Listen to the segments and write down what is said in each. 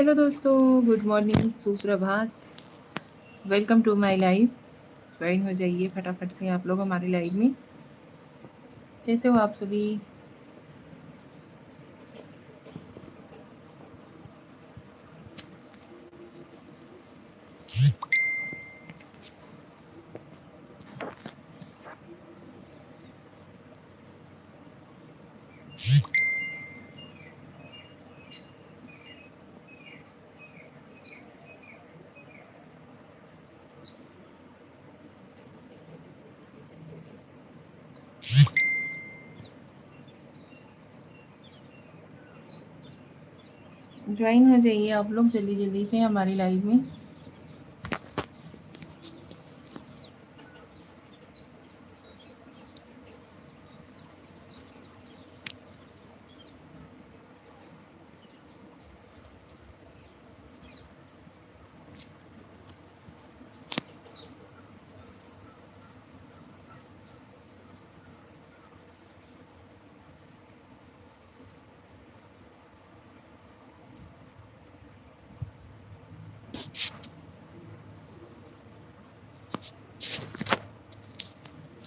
Hello दोस्तों, good morning, सुप्रभात। Welcome to my live. Join हो जाइए फटाफट से आप लोग हमारे लाइव में। कैसे हो आप सभी? ज्वाइन हो जाइए आप लोग जल्दी जल्दी से हमारी लाइव में।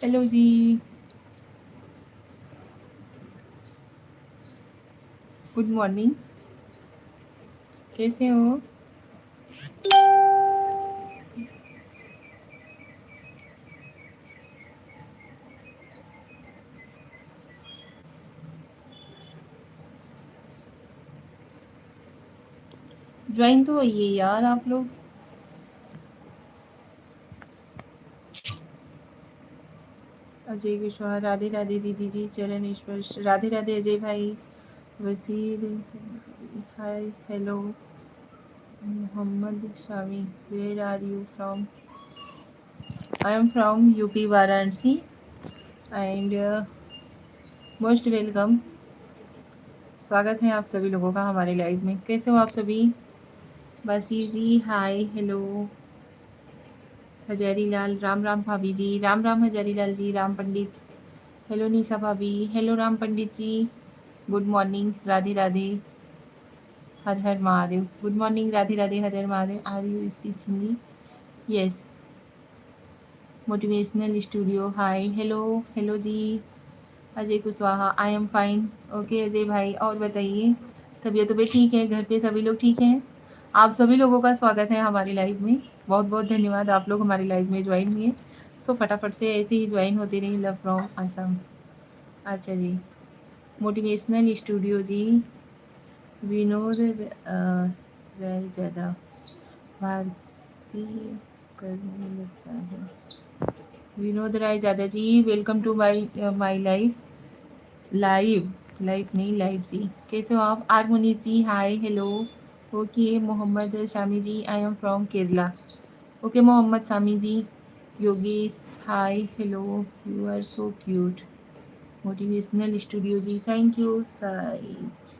हेलो जी, गुड मॉर्निंग। कैसे हो? ज्वाइन तो होइए यार आप लोग। अजय कुशवाहा, राधे राधे दीदी जी, चरण स्पर्श, राधे राधे अजय भाई, Wasir, hi, hello Mohammed Shami, where are you from? I am from UP Varanasi and most welcome. स्वागत है आप सभी लोगों का हमारे लाइव में। कैसे हो आप सभी? बासी जी, हाय, हेलो हजारी लाल, राम राम भाभी जी, राम राम हजारी लाल जी, राम पंडित, हेलो निशा भाभी, hello Ram Pandit ji, good morning, Radhe Radhe, हर हर महादेव, गुड मॉर्निंग, राधे राधे, हर हर Mahadev. Are you speech Hindi? Yes. Motivational studio, hi, hello, hello जी। Ajay Kushwaha, I am fine. Okay Ajay भाई, और बताइए, तबीयत तबीयत ठीक है? घर पे सभी लोग ठीक हैं? आप सभी लोगों का स्वागत है हमारी लाइव में। बहुत बहुत धन्यवाद, आप लोग हमारी लाइव में ज्वाइन हुए। सो फटाफट से ऐसे ही ज्वाइन होते रहिए। Love from Assam. अच्छा जी, मोटिवेशनल स्टूडियो जी, विनोद राय ज़्यादा भारतीय करने लगता है। विनोद राय ज़्यादा जी, welcome to my my life. Live, live नहीं लाइव जी। कैसे हो आप? Armoni ji, hi, hello. Okay Mohammed Shami ji, I am from Kerala. Okay Mohammed Shami ji. Yogesh, hi, hello, you are so cute. Motivational studio ji, thank you साइज।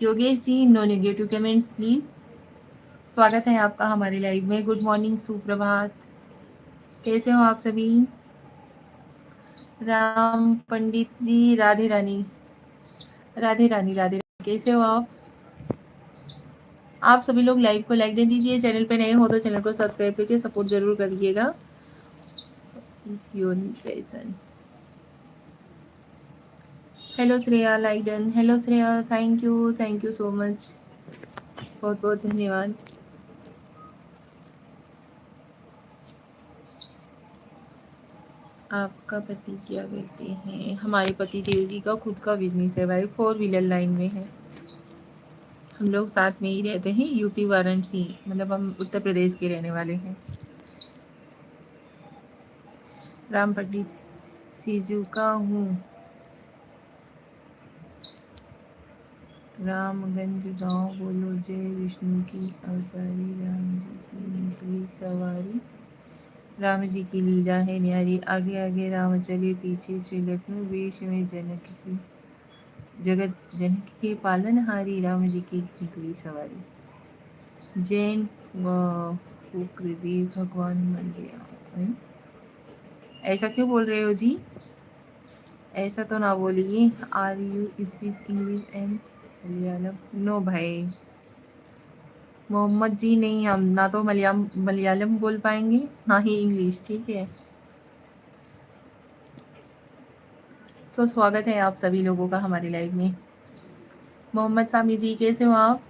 Yogesh ji, no negative comments please. स्वागत है आपका हमारे लाइव में। गुड मॉर्निंग, सुप्रभात। कैसे हो आप सभी? राम पंडित जी, राधे रानी, राधे रानी, राधे रानी, कैसे हो आप? आप सभी लोग लाइव को लाइक दे दीजिए। चैनल पे नए हो तो चैनल को सब्सक्राइब करके सपोर्ट जरूर करिएगा। हेलो श्रेया लाइडन, hello Shreya, thank you so much, बहुत बहुत धन्यवाद। आपका पति क्या करते हैं? हमारे पति देव जी का खुद का बिजनेस है भाई, 4 व्हीलर लाइन में है। हम लोग साथ में ही रहते हैं, यूपी वाराणसी, मतलब हम उत्तर प्रदेश के रहने वाले हैं। राम पंडित, सीजू का हूँ, रामगंज गांव, बोलो जय विष्णु की अवतारी, राम जी की निकली सवारी, राम जी की लीला है न्यारी, आगे आगे राम चले, पीछे श्री लक्ष्मण, वेश में जनक की, जगत जनक के पालनहारी, राम जी की निकली सवारी। जैन शुक्र जी भगवान मन गया। ऐसा क्यों बोल रहे हो जी? ऐसा तो ना बोलिए। Are you speech English and Malayalam no भाई, मोहम्मद जी नहीं, हम ना तो मलयालम बोल पाएंगे ना ही इंग्लिश, ठीक है। सो स्वागत है आप सभी लोगों का हमारी लाइव में। मोहम्मद सामी जी कैसे हो आप?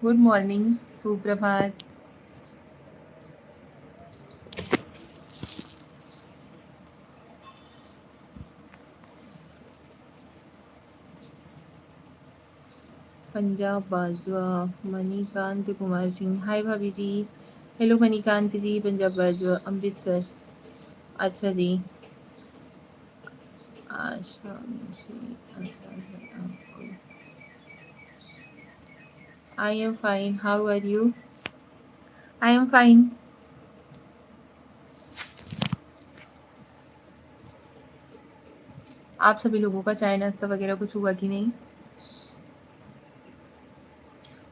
गुड मॉर्निंग, सुप्रभात। पंजाब बाजवा, मणिकांत कुमार सिंह, हाय भाभी जी। हेलो मणिकांत जी, पंजाब बाजवा अमृतसर। अच्छा जी, आशा से आता है आपको। I am fine, how are you? I am fine. आप सभी लोगों का चाय नाश्ता वगैरह कुछ हुआ कि नहीं?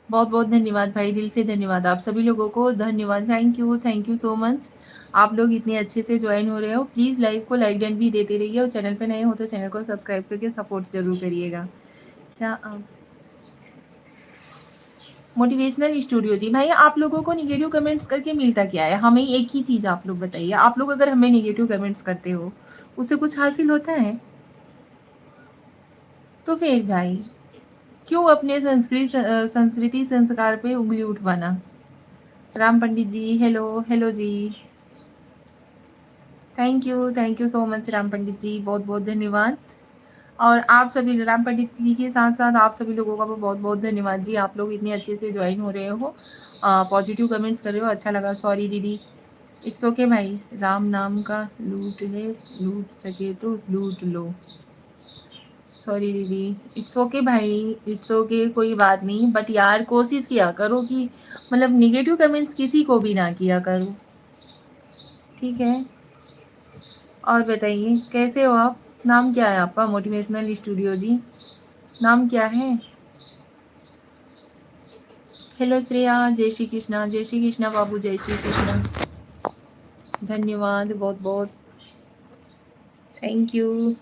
बहुत बहुत धन्यवाद भाई, दिल से धन्यवाद आप सभी लोगों को, धन्यवाद, थैंक यू सो मच। आप लोग इतने अच्छे से ज्वाइन हो रहे हो। प्लीज़ लाइव को लाइक डन भी देते रहिए, और चैनल पे नए हो तो चैनल को सब्सक्राइब करके सपोर्ट जरूर करिएगा। क्या मोटिवेशनल स्टूडियो जी, भाई आप लोगों को निगेटिव कमेंट्स करके मिलता क्या है? हमें एक ही चीज़ आप लोग बताइए, आप लोग अगर हमें निगेटिव कमेंट्स करते हो उससे कुछ हासिल होता है? तो फिर भाई क्यों अपने संस्कृति संस्कार पे उंगली उठवाना? राम पंडित जी, हेलो हेलो जी। Thank you so much Ram Pandit ji, बहुत बहुत धन्यवाद। और आप सभी राम पंडित जी के साथ साथ आप सभी लोगों का भी बहुत बहुत धन्यवाद जी, आप लोग इतने अच्छे से ज्वाइन हो रहे हो, पॉजिटिव कमेंट्स कर रहे हो, अच्छा लगा। सॉरी दीदी, इट्स ओके भाई, राम नाम का लूट है, लूट सके तो लूट लो। सॉरी दीदी, इट्स ओके भाई, इट्स ओके, कोई बात नहीं, बट यार कोशिश किया करो कि मतलब निगेटिव कमेंट्स किसी को भी ना किया करो, ठीक है। और बताइए कैसे हो आप? नाम क्या है आपका? मोटिवेशनल स्टूडियो जी, नाम क्या है? हेलो श्रेया, जय श्री कृष्णा, जय श्री कृष्णा बाबू, जय श्री कृष्णा। धन्यवाद बहुत बहुत, थैंक यू।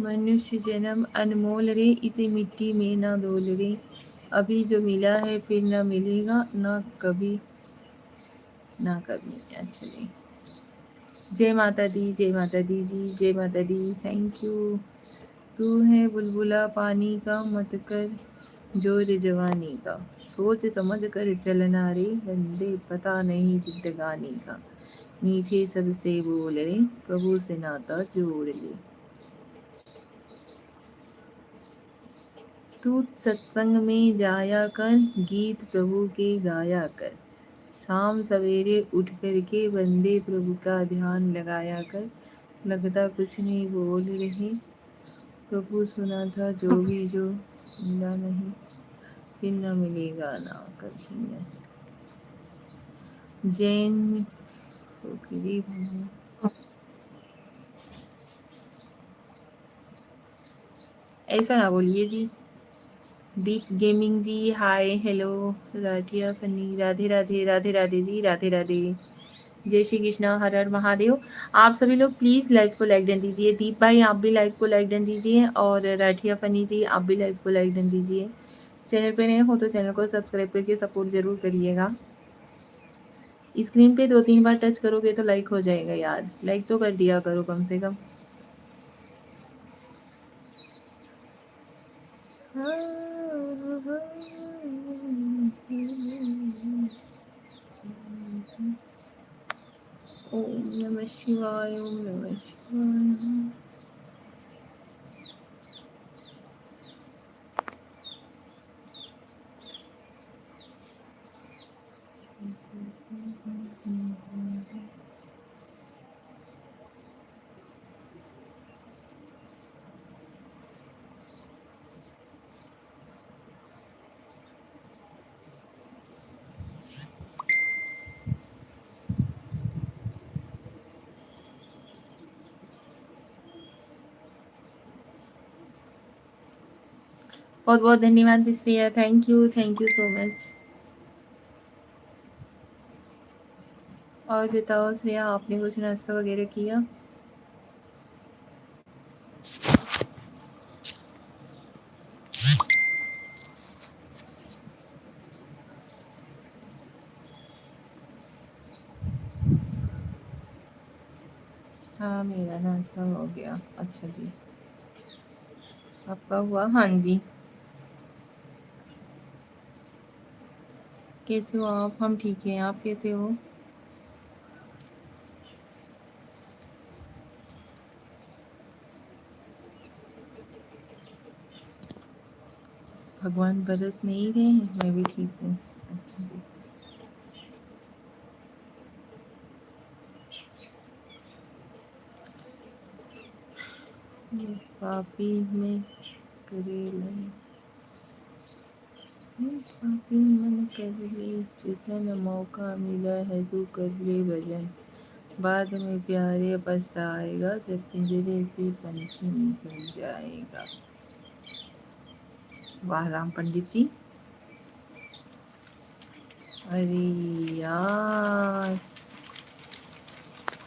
मनुष्य जन्म अनमोल रे, इसे मिट्टी में ना डोल रे, अभी जो मिला है फिर ना मिलेगा ना कभी ना कभी। अच्छा जी, जय माता दी, जय माता दी जी, जय माता दी, थैंक यू। तू है बुलबुला पानी का, मत कर जोर जवानी का, सोच समझ कर चलना रे बंदे, पता नहीं जिंदगानी का, मीठे सबसे बोल रे, प्रभु से नाता जोड़ ले। तू सत्संग में जाया कर, गीत प्रभु के गाया कर, शाम सवेरे उठ कर के बंदे प्रभु का ध्यान लगाया कर, लगता कुछ नहीं बोल रहे, प्रभु सुना था जो भी जो मिला नहीं फिर न मिलेगा ना कभी न। जैन जी, ऐसा ना बोलिए जी। Deep gaming ji, hi hello. Radhiya funny, Radhe Radhe, Radhe Radhe ji, Radhe Radhe, जय श्री कृष्णा, हर हर महादेव। आप सभी लोग प्लीज़ लाइव को लाइक डन दीजिए। दीप भाई आप भी लाइव को लाइक डन दीजिए, और राठिया फनी जी आप भी लाइव को लाइक डन दीजिए। चैनल पे नए हो तो चैनल को सब्सक्राइब करके सपोर्ट ज़रूर करिएगा। स्क्रीन पे 2-3 बार टच करोगे तो लाइक हो जाएगा यार, लाइक तो कर दिया करो कम से कम। ओम नमः शिवाय, ओम नमः शिवाय। बहुत बहुत धन्यवाद विश्रिया, थैंक यू सो मच। और बताओ श्रेया, आपने कुछ नाश्ता वगैरह किया? हाँ, मेरा नाश्ता हो गया। अच्छा जी, आपका हुआ? हाँ जी। कैसे हो आप? हम ठीक हैं, आप कैसे हो? भगवान बरस नहीं रहे हैं, मैं भी ठीक हूँ। अच्छा जी। ये पापी में करेला, ये पापी मन कर ले, जितना मौका मिला है तू कर ले भजन, बाद में प्यारे पछताएगा जब पिंजरे से पंछी निकल जाएगा। वाह राम पंडित जी। अरे यार,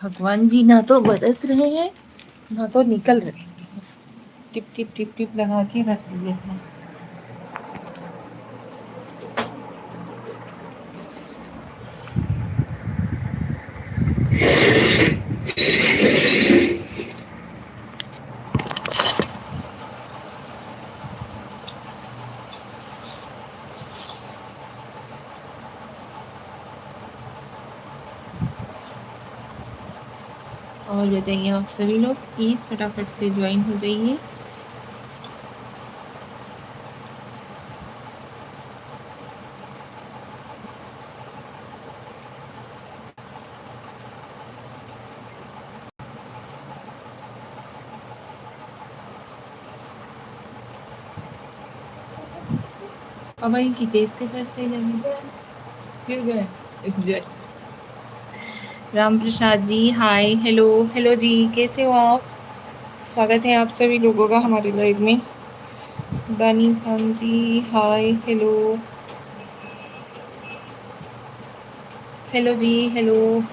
भगवान जी ना तो बरस रहे हैं ना तो निकल रहे हैं, टिप टिप टिप टिप लगा के रख दिए हैं। और बताइए आप सभी लोग प्लीज़ फटाफट से ज्वाइन हो जाइए। अब वही की तेज से घर से लगे फिर गए। जय Ram Prasad ji, hi, hello hello जी, कैसे हो आप? स्वागत है आप सभी लोगों का हमारे लाइव में। दानी खान जी, हाय, हेलो हेलो जी, हेलो।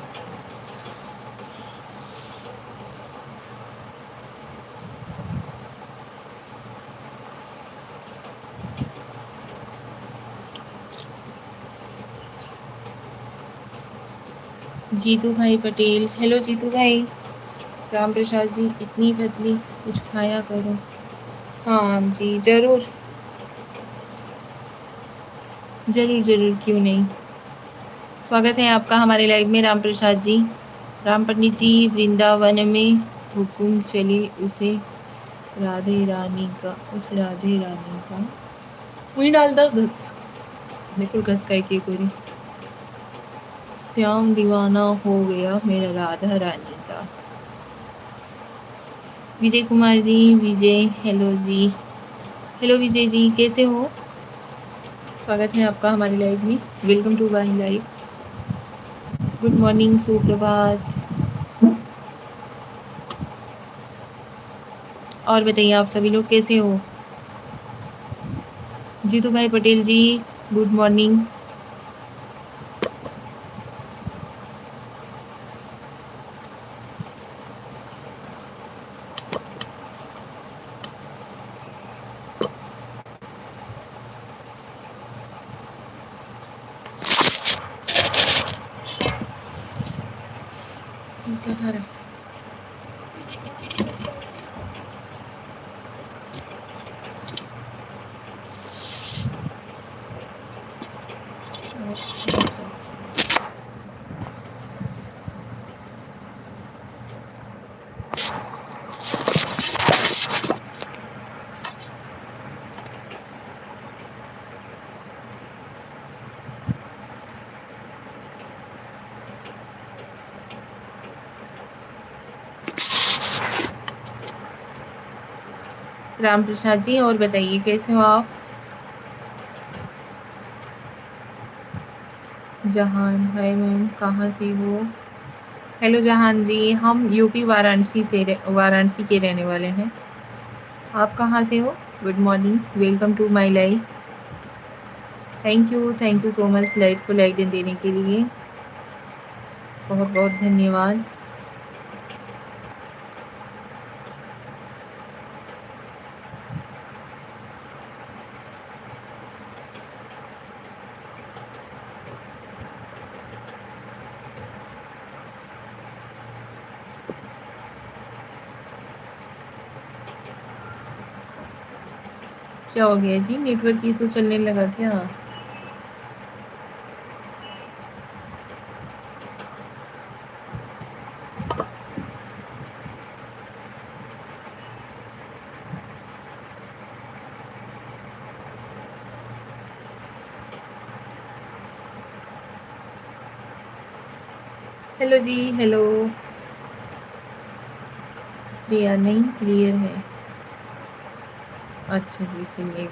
जीतू भाई पटेल, हेलो जीतू भाई। राम प्रसाद जी, इतनी बदली, कुछ खाया करो। हाँ जी, जरूर जरूर जरूर, क्यों नहीं। स्वागत है आपका हमारे लाइव में राम प्रसाद जी। राम पंडित जी, वृंदावन में हुकुम चले उसे राधे रानी का, उस राधे रानी का वही डालता घस, बिल्कुल घस का एक कोरी श्याम दीवाना हो गया मेरा राधा रानी का। विजय कुमार जी, विजय, हेलो जी, हेलो विजय जी, कैसे हो? स्वागत है आपका हमारे लाइव में। Welcome to my live. Good morning, सुप्रभात। और बताइए आप सभी लोग कैसे हो? जीतू भाई पटेल जी, गुड मॉर्निंग। कहाँ रहा? राम प्रसाद जी, और बताइए कैसे हो आप? जहान, हाय मैम, कहाँ से हो? हेलो जहान जी, हम यूपी वाराणसी के रहने वाले हैं। आप कहाँ से हो? Good morning, welcome to my live. Thank you so much live को लाइक देने के लिए, बहुत बहुत धन्यवाद। क्या हो गया जी, नेटवर्क इशू चलने लगा क्या? हेलो जी, हेलो। श्रेया नहीं, क्लियर है। अच्छा जी, चलिए।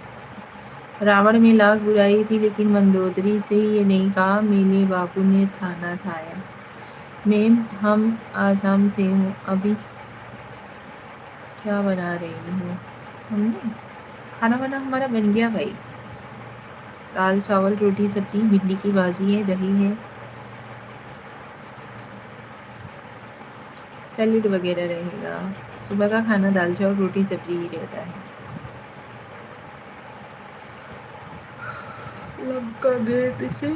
रावण में लाख बुराई थी, लेकिन मंदोदरी से ये नहीं कहा मेरे बापू ने थाना ठाया। मैम हम आसाम से हूँ। अभी क्या बना रही हो? हमने खाना वाना हमारा बन गया भाई। दाल चावल रोटी सब्जी, भिंडी की भाजी है, दही है, सैलेड वगैरह रहेगा। सुबह का खाना दाल चावल रोटी सब्जी ही रहता है। लंका गेट से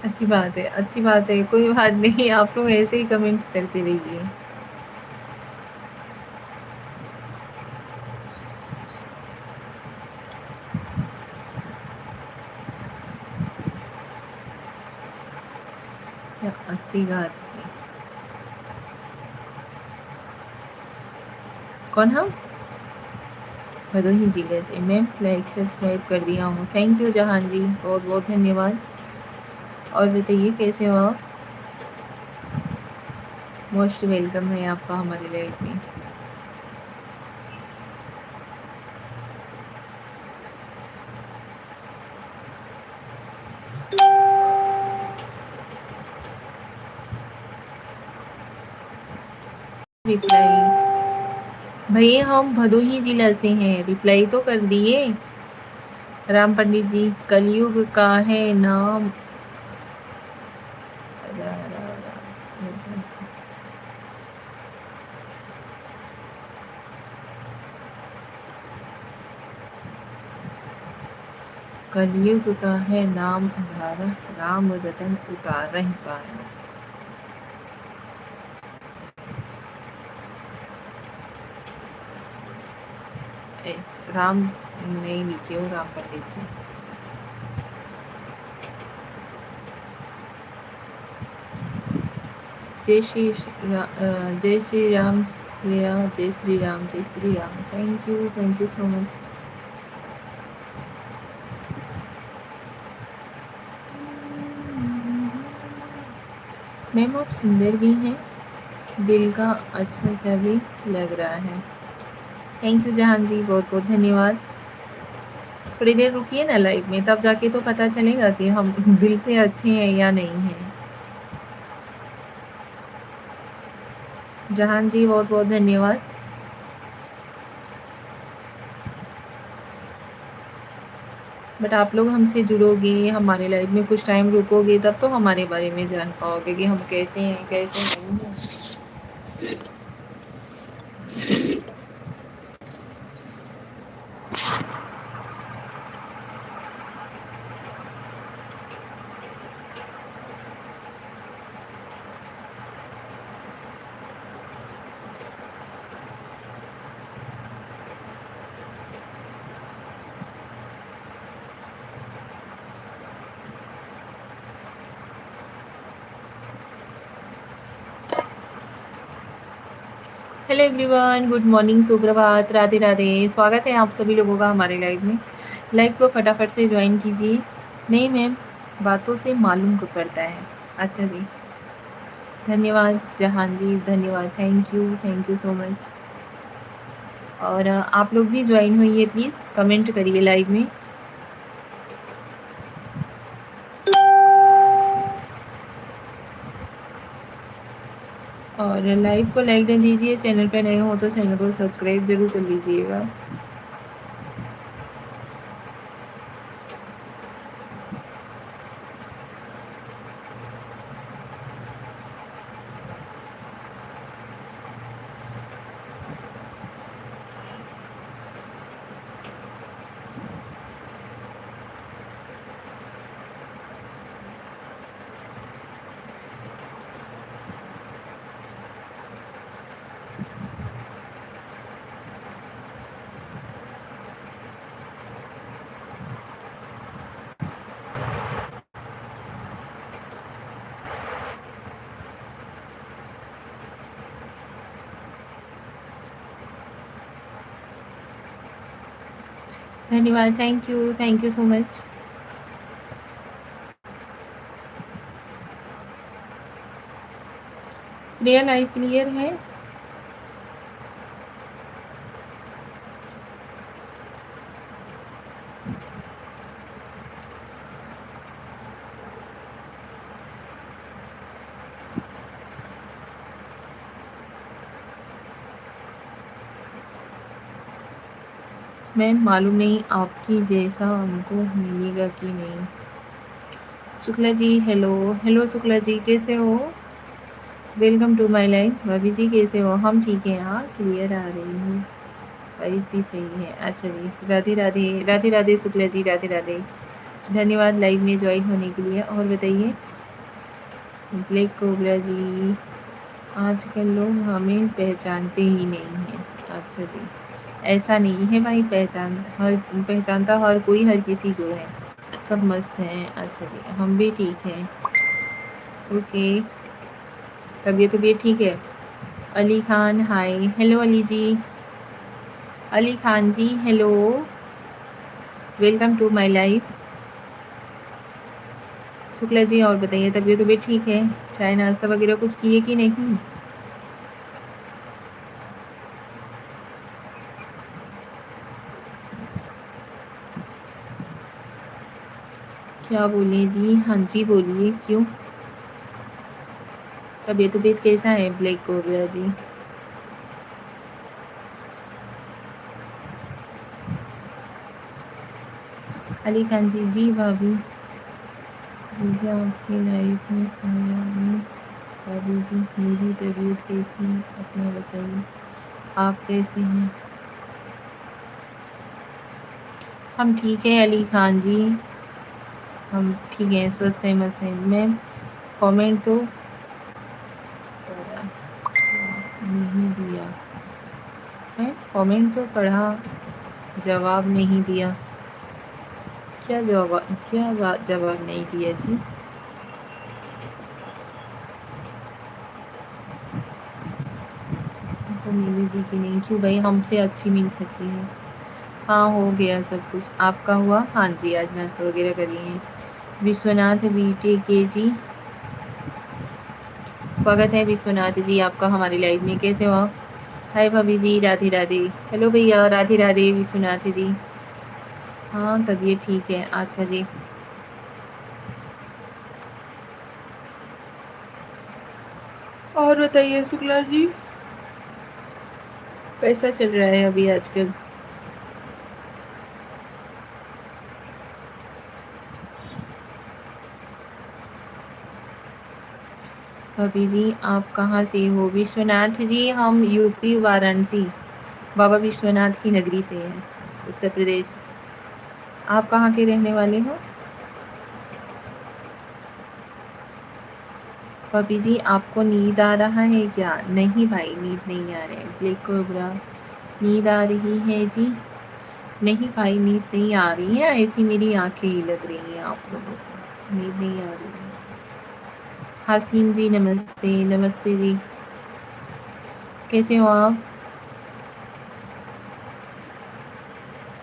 अच्छी बात है, अच्छी बात है, कोई बात नहीं, आप लोग ऐसे ही कमेंट्स करते रहिए। या 80 घाट से कौन? हम भदोही जिले से। मैं लाइक सब्सक्राइब कर दिया हूँ। थैंक यू जहान जी, बहुत बहुत धन्यवाद। और बताइए कैसे हो आप? मोस्ट वेलकम है आपका हमारे लाइफ में। रिप्लाई भैया हम भदोही जिला से हैं, रिप्लाई तो कर दिए। राम पंडित जी, कलयुग का है नाम। कलयुग का है नाम अंधारा, राम रतन उतार ही पारा। राम नहीं लिखे हो राम पंडित जी। जय श्री राम श्रेया, जय श्री राम, जय Shri Ram. Thank you so much. Ma'am आप सुंदर भी हैं, दिल का अच्छा सा भी लग रहा है। थैंक यू जहान जी, बहुत बहुत धन्यवाद। थोड़ी देर रुकिए ना लाइव में, तब जाके तो पता चलेगा कि हम दिल से अच्छे हैं या नहीं हैं। जहान जी बहुत बहुत धन्यवाद। बट आप लोग हमसे जुड़ोगे, हमारे लाइफ में कुछ टाइम रुकोगे, तब तो हमारे बारे में जान पाओगे कि हम कैसे हैं कैसे नहीं हैं। हेलो एवरीवन, गुड मॉर्निंग, सुप्रभात, राधे राधे। स्वागत है आप सभी लोगों का हमारे लाइव में। लाइव को फटाफट से ज्वाइन कीजिए। नहीं मैम, बातों से मालूम को पड़ता है। अच्छा जी, धन्यवाद जहान जी, धन्यवाद, थैंक यू सो मच। और आप लोग भी ज्वाइन होइए प्लीज़, कमेंट करिए लाइव में। और लाइव को लाइक दे दीजिए। चैनल पे नए हो तो चैनल को सब्सक्राइब जरूर कर लीजिएगा। धन्यवाद, thank you so much. Shreya live clear है? मैम मालूम नहीं आपकी जैसा हमको मिलेगा कि नहीं। शुक्ला जी हेलो, हेलो शुक्ला जी कैसे हो? Welcome to my life. भाभी जी कैसे हो? हम ठीक हैं, हाँ क्लियर आ रही है, वॉइस भी सही है। अच्छा जी, राधे राधे, राधे राधे शुक्ला जी, राधे राधे। धन्यवाद लाइव में ज्वाइन होने के लिए। और बताइए ब्लैक कोबरा जी, आजकल लोग हमें पहचानते ही नहीं हैं। अच्छा जी, ऐसा नहीं है भाई, पहचानता हर कोई हर किसी को है। सब मस्त हैं। अच्छा जी, हम भी ठीक हैं। ओके, तबीयत ठीक है। Ali Khan hi, hello Ali ji, Ali Khan ji hello, welcome to my life. Shukla ji और बताइए तबीयत ठीक है? चाय नाश्ता वगैरह कुछ किए कि नहीं? क्या बोले जी? हाँ जी बोलिए, क्यों? तबीयत कैसा है ब्लैक कोबरा जी? अली खान जी, जी भाभी जीजा आपके लाइफ में आया मैं। भाभी जी मेरी तबीयत कैसी है अपना बताइए, आप कैसे हैं? हम ठीक हैं अली खान जी, हम ठीक हैं, स्वस्थ हैं, मस्त हैं। मैम कमेंट तो पढ़ा नहीं दिया, मैम कमेंट तो पढ़ा, जवाब नहीं दिया। जवाब नहीं दिया जी? तो मिलेगी कि नहीं? क्यों भाई, हमसे अच्छी मिल सकती है। हाँ हो गया सब कुछ, आपका हुआ? हाँ जी, आज नाश्ता वगैरह कर लिए हैं। विश्वनाथ बीटे के जी, स्वागत है विश्वनाथ जी आपका हमारी लाइव में, कैसे हो आप? हाय भाभी जी, राधे राधे। हेलो भैया, राधे राधे विश्वनाथ जी। हाँ तबीयत ठीक है। अच्छा जी, और बताइए शुक्ला जी, कैसा चल रहा है अभी आजकल? भाभी जी आप कहाँ से हो? विश्वनाथ जी हम यूपी वाराणसी, बाबा विश्वनाथ की नगरी से हैं, उत्तर प्रदेश। आप कहाँ के रहने वाले हो? भाभी जी आपको नींद आ रहा है क्या? नहीं भाई, नींद नहीं आ रहा है। ब्लैक कोबरा, नींद आ रही है जी? नहीं भाई, नींद नहीं आ रही है, ऐसी मेरी आंखें ही लग रही हैं आप लोगों को, नींद नहीं आ रही है। हासिम जी नमस्ते, नमस्ते जी, कैसे हो आप?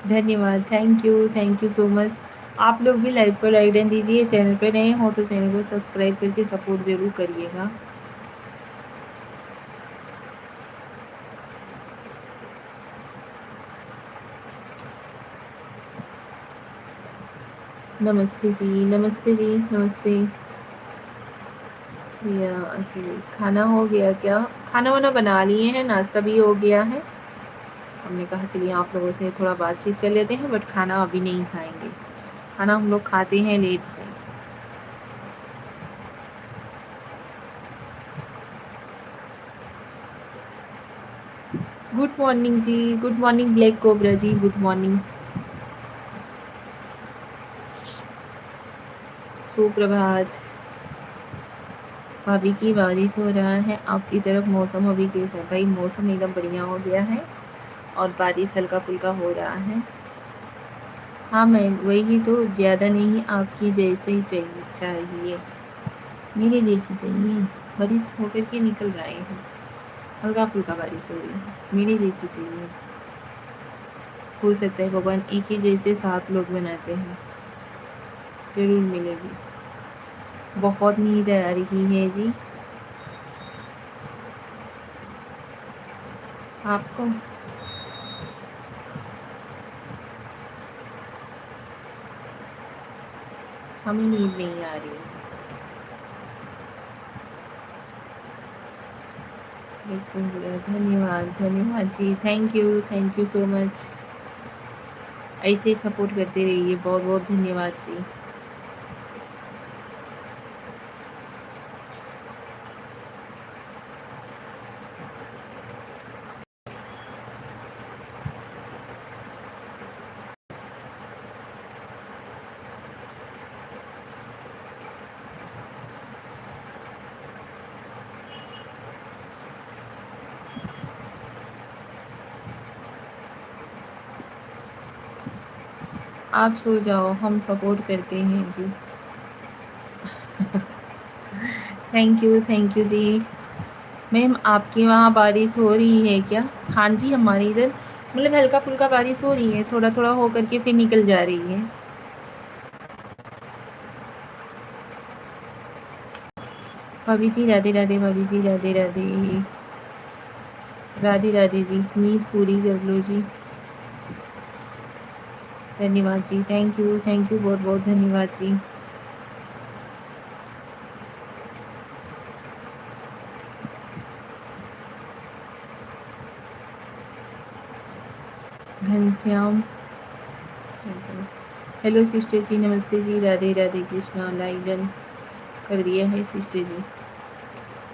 धन्यवाद, थैंक यू सो मच। आप लोग भी लाइव को लाइक डन दीजिए, चैनल पे नए हो तो चैनल को सब्सक्राइब करके सपोर्ट ज़रूर करिएगा। नमस्ते जी, नमस्ते जी, नमस्ते। या अच्छा, खाना हो गया क्या? खाना वाना बना लिए हैं, नाश्ता भी हो गया है। हमने कहा चलिए आप लोगों से थोड़ा बातचीत कर लेते हैं, बट खाना अभी नहीं खाएंगे, खाना हम लोग खाते हैं लेट से। गुड मॉर्निंग जी, गुड मॉर्निंग ब्लैक कोबरा जी, गुड मॉर्निंग, सुप्रभात। भाभी की बारिश हो रहा है आपकी तरफ, मौसम अभी कैसा है? भाई मौसम एकदम बढ़िया हो गया है और बारिश हल्का फुल्का हो रहा है। हाँ मैम वही तो, ज़्यादा नहीं, आपकी जैसे ही चाहिए, मेरे जैसी चाहिए। बारिश होकर के निकल रहे हैं, हल्का फुल्का बारिश हो रही है, मेरे जैसी चाहिए। हो सकता है भगवान एक ही जैसे 7 लोग बनाते हैं। ज़रूर मिलेगी। बहुत नींद आ रही है जी। आपको? हमें नींद नहीं आ रही है। बिल्कुल बुरा धन्यवाद, धन्यवाद जी। Thank you so much. ऐसे ही सपोर्ट करते रहिए। बहुत-बहुत धन्यवाद जी। आप सो जाओ, हम सपोर्ट करते हैं जी। थैंक यू जी। मैम आपके वहाँ बारिश हो रही है क्या? हाँ जी, हमारे इधर मतलब हल्का-फुल्का बारिश हो रही है, थोड़ा-थोड़ा हो कर के फिर निकल जा रही है। भाभी जी राधे राधे, भाभी जी राधे राधे। राधे राधे जी, नींद पूरी कर लो जी। धन्यवाद जी, थैंक यू बहुत-बहुत धन्यवाद जी। घनश्याम, हेलो सिस्टर जी, नमस्ते जी, राधे राधे कृष्णा, लाइव डन कर दिया है सिस्टर जी।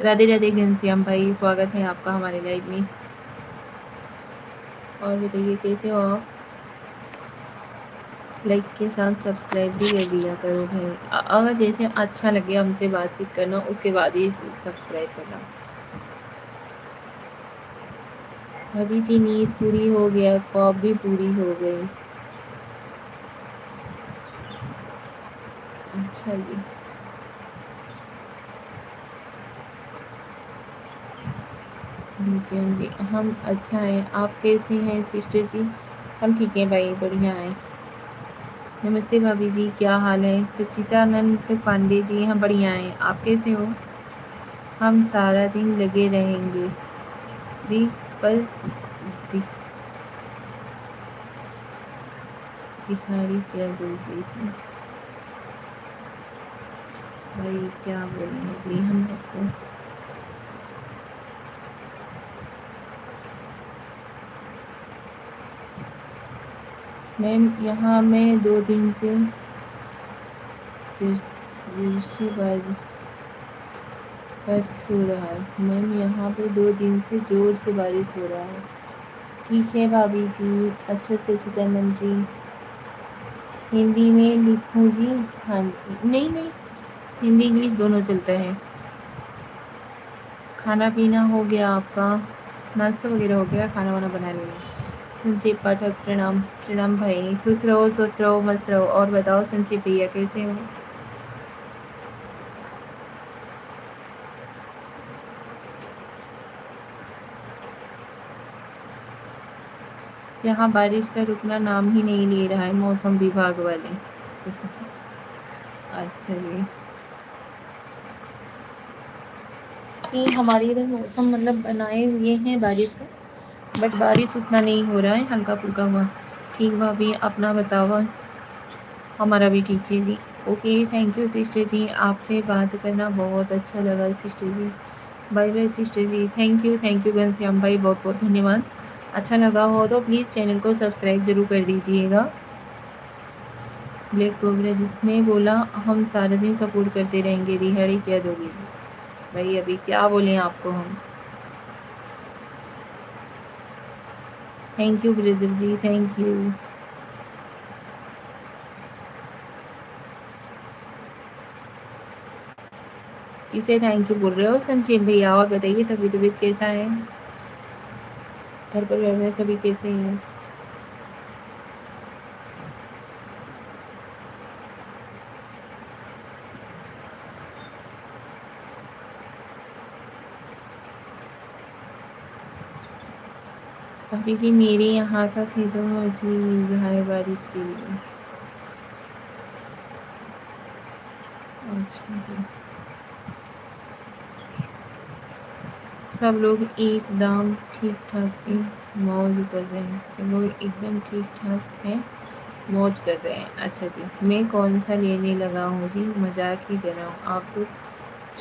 राधे राधे घनश्याम भाई, स्वागत है आपका हमारे लाइव में। और बताइए कैसे हो आप? लाइक के साथ सब्सक्राइब भी कर दिया करो भाई। अगर जैसे अच्छा लगे हमसे बातचीत करना, उसके बाद ही सब्सक्राइब करना। अभी जी नींद पूरी हो गया, ख्वाब भी पूरी हो गई। अच्छा जी। जी हम अच्छा हैं, आप कैसे हैं सिस्टर जी? हम ठीक हैं भाई, बढ़िया हैं। नमस्ते भाभी जी, क्या हाल है? सच्चिदानंद पांडे जी, हम बढ़िया हैं, आप कैसे हो? हम सारा दिन लगे रहेंगे जी, पर दि, दिहाड़ी क्या दोगे जी? भाई क्या बोलें जी हम आपको। मैम यहाँ मैं 2 दिन से जोर से बारिश हो रहा है। मैम यहाँ पे 2 दिन से ज़ोर से बारिश हो रहा है। ठीक है भाभी जी, अच्छा सच्चिदानंद जी। हिंदी में लिखूँ जी? हाँ जी, नहीं, हिंदी इंग्लिश दोनों चलता है। खाना पीना हो गया आपका? नाश्ता वगैरह हो गया, खाना वाना बना लिया? संजय पाठक प्रणाम, प्रणाम भाई, खुश रहो, स्वस्थ रहो, मस्त रहो। और बताओ संजय भैया कैसे हो? यहाँ बारिश का रुकना नाम ही नहीं ले रहा है मौसम विभाग वाले। अच्छा जी। नहीं, हमारे इधर मौसम मतलब बनाए हुए हैं बारिश का, बट बारिश उतना नहीं हो रहा है, हल्का-फुल्का हुआ। ठीक भाभी, अपना बताओ? हमारा भी ठीक है जी। ओके, थैंक यू सिस्टर जी, आपसे बात करना बहुत अच्छा लगा सिस्टर जी। बाय बाय सिस्टर जी, थैंक यू घनश्याम भाई, बहुत-बहुत धन्यवाद। अच्छा लगा हो तो प्लीज़ चैनल को सब्सक्राइब ज़रूर कर दीजिएगा। ब्लैक कोबरा जी, मैं बोला हम सारा दिन सपोर्ट करते रहेंगे, दिहाड़ी क्या दोगे जी? भाई अभी क्या बोलें आपको हम? थैंक यू ब्रदर जी, थैंक यू। किसे थैंक यू बोल रहे हो संजीव भैया? और बताइए तबीयत कैसा है? घर परिवार में सभी कैसे हैं? भाभी जी मेरे यहाँ का खेतों में मछली मिल रहा है बारिश के लिए। अच्छा जी। सब लोग एकदम ठीक ठाक है, मौज कर रहे हैं। सब लोग एकदम ठीक ठाक हैं, मौज कर रहे हैं। अच्छा जी, मैं कौन सा लेने लगा हूँ जी, मजाक ही कर रहा हूँ, आप तो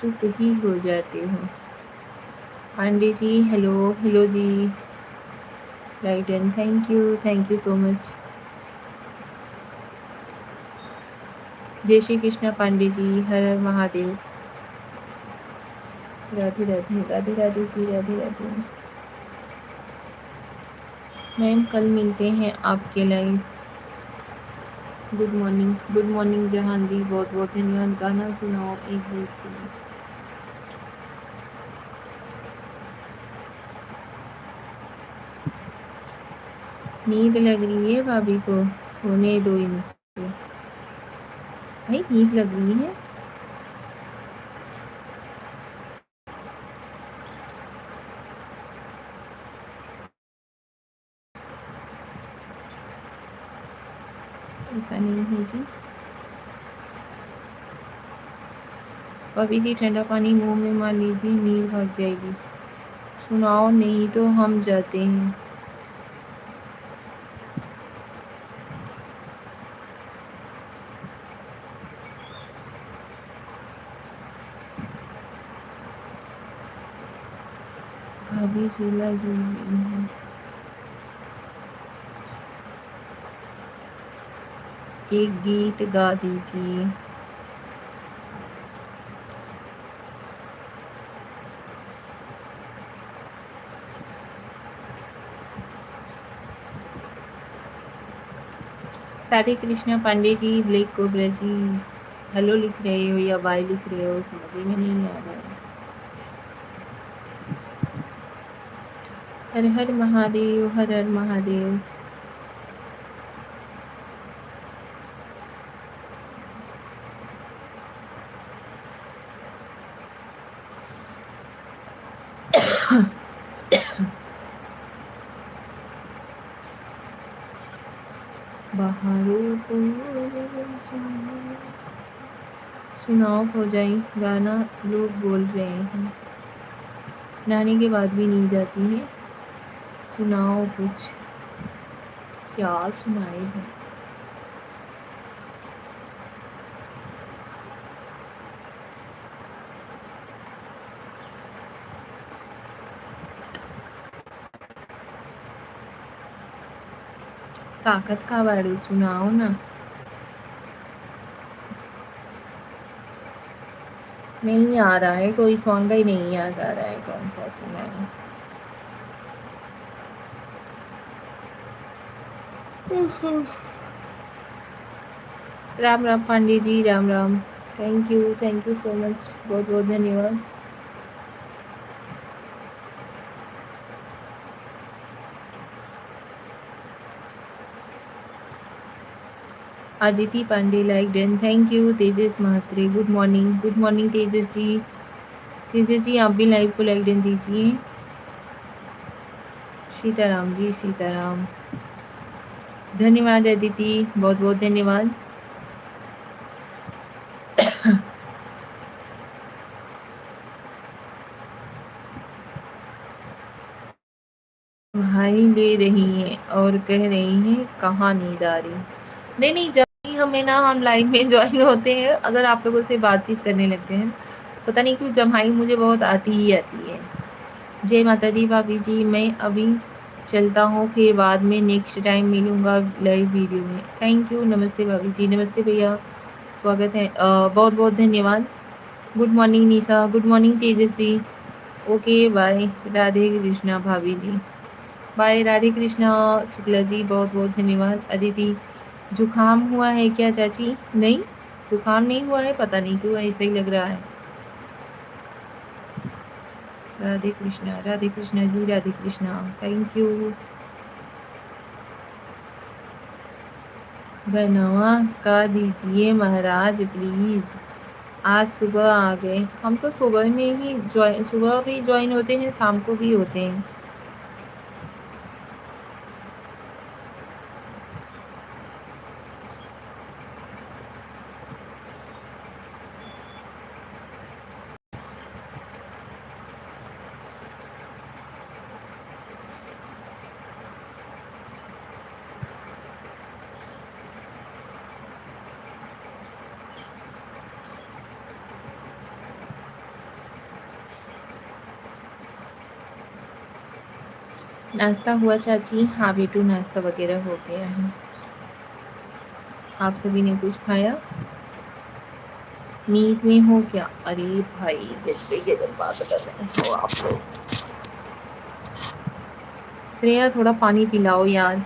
चुप ही हो जाते हो। पांडे जी हेलो, हेलो जी, लाइटन थैंक यू सो मच। जय श्री कृष्णा पांडे जी, हर हर महादेव। राधे राधे, राधे राधे जी, राधे राधे। मैम कल मिलते हैं आपके लाइव। गुड मॉर्निंग जहान जी, बहुत बहुत धन्यवाद। गाना सुनाओ एक दोस्त के लिए। नींद लग रही है भाभी को, सोने दो इनको। भाई नींद लग रही है। ऐसा नहीं है जी। भाभी जी ठंडा पानी मुंह में मार लीजिए, नींद भाग जाएगी। सुनाओ नहीं तो हम जाते हैं। भाभी झूला झूल रही है। एक गीत गा दीजिए। राधे कृष्णा पांडे जी, ब्लैक कोबरा जी, हेलो लिख रहे हो या बाय लिख रहे हो, समझ में नहीं आ रहा है। हर हर महादेव, हर हर महादेव। बहारों को सुनाओ हो जाए गाना, लोग बोल रहे हैं। नहाने के बाद भी नींद आती है। सुनाओ कुछ। क्या सुनाए भाई। ताकत का बाड़ू सुनाओ ना। नहीं आ रहा है, कोई सॉन्ग ही नहीं याद आ रहा है कौन सा सुनाए। Ram Ram Pande ji, Ram Ram. Thank you so much, बहुत बहुत धन्यवाद। Aditi Pande like done, thank you. Tejas Mhatre good morning Tejas ji. Tejas ji आप भी लाइव को लाइक डन दीजिए। सीताराम जी, सीताराम। धन्यवाद अदिति, बहुत बहुत धन्यवाद। भाई ले रही हैं और कह रही हैं कहाँ नींद आ रही। नहीं जब भी हम लाइव में ज्वाइन होते हैं, अगर आप लोगों से बातचीत करने लगते हैं, पता नहीं क्यों जम्हाई मुझे बहुत आती ही आती है। जय माता दी भाभी जी, मैं अभी चलता हूँ, फिर बाद में नेक्स्ट टाइम मिलूँगा लाइव वीडियो में। Thank you. नमस्ते भाभी जी, नमस्ते भैया, स्वागत है। बहुत बहुत धन्यवाद। गुड मॉर्निंग निशा, गुड मॉर्निंग तेजस जी। ओके बाय, राधे कृष्णा भाभी जी, बाय। राधे कृष्णा शुक्ला जी, बहुत बहुत धन्यवाद। अदिति, जुकाम हुआ है क्या चाची? नहीं जुकाम नहीं हुआ है, पता नहीं क्यों ऐसा ही लग रहा है। Radhe Krishna ji, Radhe Krishna, thank you. बनवा का दीजिए महाराज प्लीज। आज सुबह आ गए हम, तो सुबह में ही सुबह भी ज्वाइन होते हैं, शाम को भी होते हैं। नाश्ता हुआ चाची? हाँ बेटू, नाश्ता वगैरह हो गया है। आप सभी ने कुछ खाया? नींद में हो क्या? अरे भाई गजब बात कर रहे हो आप लोग। श्रेया थोड़ा पानी पिलाओ यार।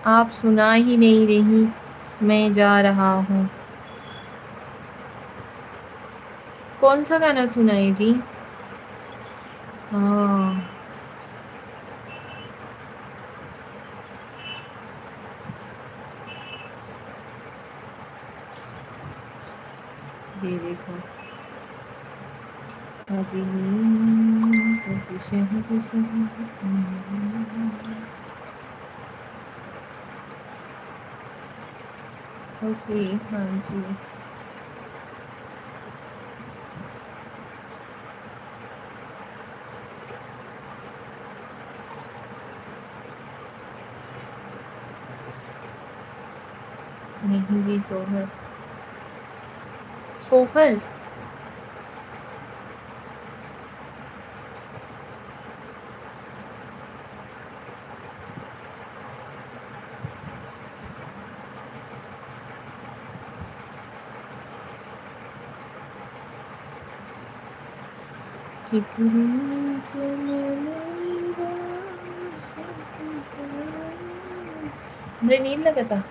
आप सुना ही नहीं रही। मैं जा रहा हूँ। कौन सा गाना सुनाए जी? हाँ, ये देखो। अभी कभी शहर शहर। ओके, हाँ जी। नहीं जी, सोहर। सोहर। ठिकरे चले मेरा। हमरे नींद लगता।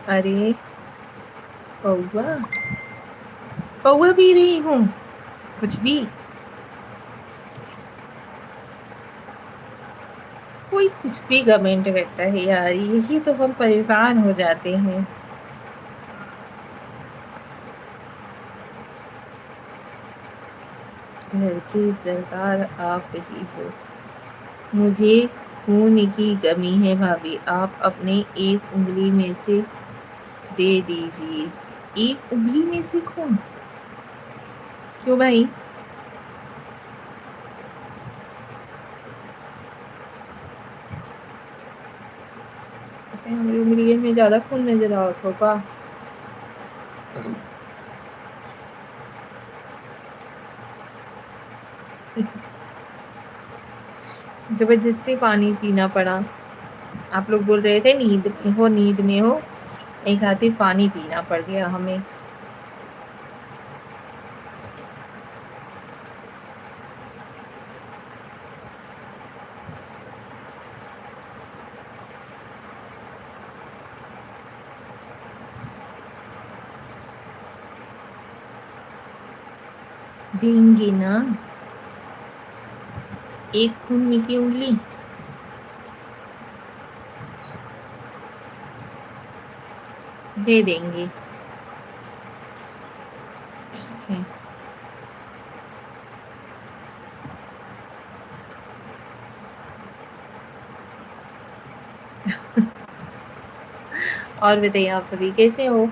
अरे पौवा, पौवा पी रही हूँ। कुछ भी। कोई कुछ भी कमेंट करता है यार, यही तो हम परेशान हो जाते हैं। घर की सरकार आप ही हो। मुझे खून की कमी है भाभी, आप अपने एक उंगली में से दे दीजिए। एक उंगली में से खून? क्यों भाई? पता है, हमारी उंगली में ज्यादा खून नजर आवत होगा। जबरदस्ती पानी पीना पड़ा। आप लोग बोल रहे थे नींद में हो, नींद में हो, एक खातिर पानी पीना पड़ गया हमें। देंगे ना एक खून की उंगली। दे देंगे। ठीक है। और बताइए आप सभी कैसे हो?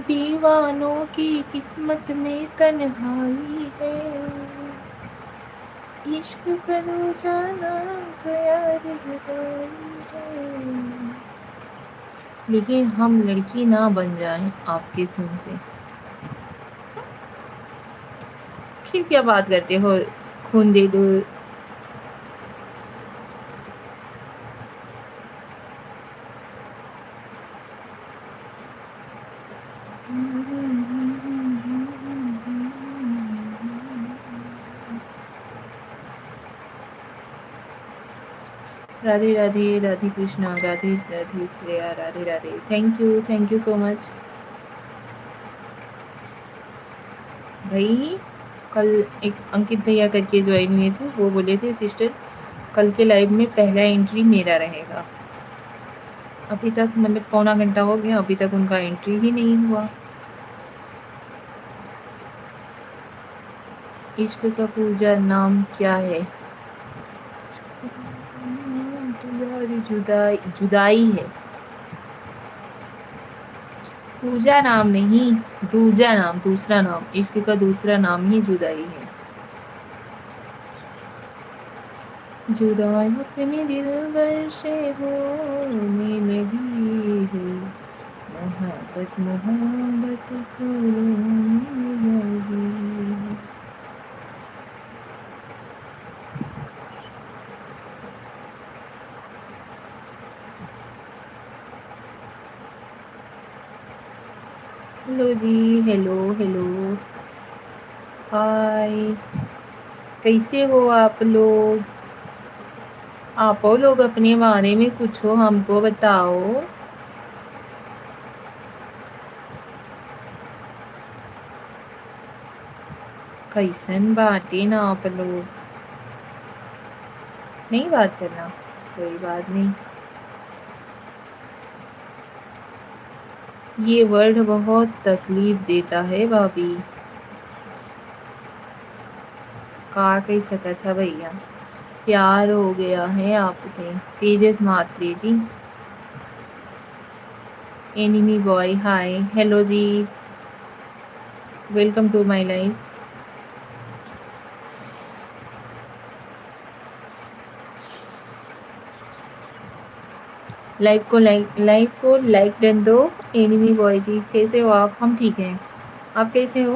दीवानों की किस्मत में तन्हाई है, इश्क करो जाना गया रही है। लेकिन हम लड़की ना बन जाएं आपके खून से। फिर क्या बात करते हो? खून दे दो। Radhe Radhe, Radhe Krishna, Radhe Radhe Shreya, Radhe Radhe. Thank you so much भाई। कल एक अंकित भैया करके ज्वाइन हुए थे, वो बोले थे सिस्टर कल के लाइव में पहला एंट्री मेरा रहेगा। अभी तक मतलब पौना घंटा हो गया, अभी तक उनका एंट्री ही नहीं हुआ। इश्क का पूजा नाम क्या है? तुम्हारी जुदाई, जुदाई है। पूजा नाम नहीं, दूजा नाम, दूसरा नाम, इश्क का दूसरा नाम ही जुदाई है। जुदाई अपने दिल भर से होने लगी है, मोहब्बत मोहब्बत को रोने लगी। हेलो जी, हेलो हेलो, हाय, कैसे हो आप लोग? आप लोग अपने बारे में कुछ हो हमको बताओ। कैसन बातें ना आप लोग, नहीं बात करना, कोई बात नहीं। ये वर्ड बहुत तकलीफ देता है भाभी। का कह सका था भैया, प्यार हो गया है आपसे। Tejas Mhatre ji, enemy boy, hi, hello जी, welcome to my life. Live को लाइक डन दो। एनिमी बॉय जी कैसे हो आप? हम ठीक हैं, आप कैसे हो?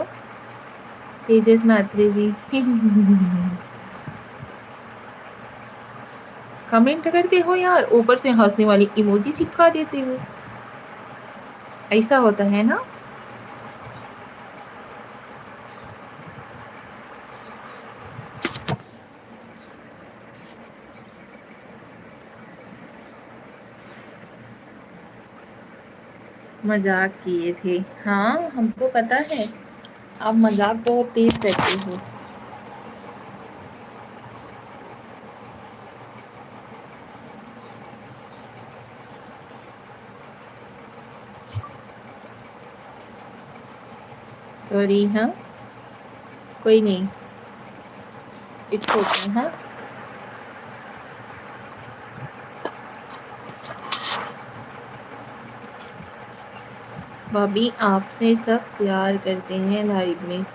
तेजस मात्रे जी कमेंट करते हो यार, ऊपर से हंसने वाली इमोजी चिपका देते हो, ऐसा होता है ना? मजाक किए थे, हाँ हमको पता है, आप मजाक बहुत तेज करते हो। सॉरी, हाँ कोई नहीं, इट्स ओके। हाँ भाभी, आपसे सब प्यार करते हैं लाइव में,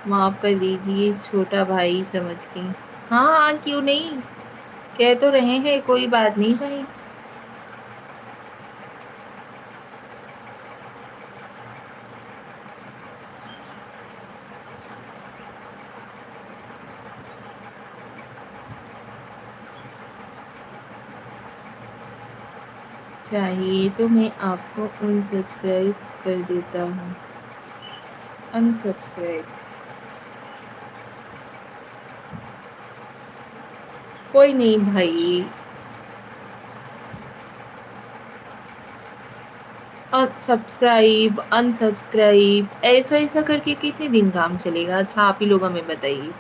माफ कर दीजिए छोटा भाई समझ के। हाँ क्यों नहीं, कह तो रहे हैं, कोई बात नहीं भाई। चाहिए तो मैं आपको अनसब्सक्राइब कर देता हूँ। अनसब्सक्राइब, कोई नहीं भाई। सब्सक्राइब अनसब्सक्राइब ऐसा ऐसा करके कितने दिन काम चलेगा? अच्छा आप ही लोग हमें बताइए,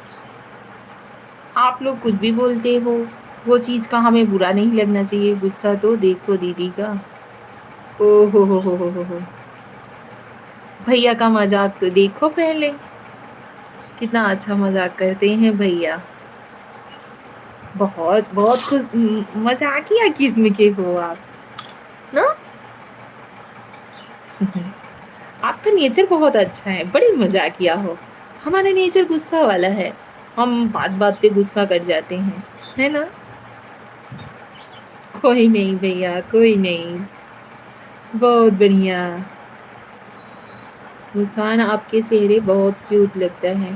आप लोग कुछ भी बोलते हो, वो चीज़ का हमें बुरा नहीं लगना चाहिए। गुस्सा तो देखो दीदी का, ओ हो, भैया का मजाक तो देखो पहले, कितना अच्छा मजाक करते हैं भैया। बहुत बहुत खुश, मजाकिया किस्म के हो आप ना। आपका नेचर बहुत अच्छा है, बड़ी मजाकिया हो। हमारा नेचर गुस्सा वाला है, हम बात बात पे गुस्सा कर जाते हैं, है ना? कोई नहीं भैया, कोई नहीं, बहुत बढ़िया। मुस्कान, आपके चेहरे बहुत क्यूट लगता है।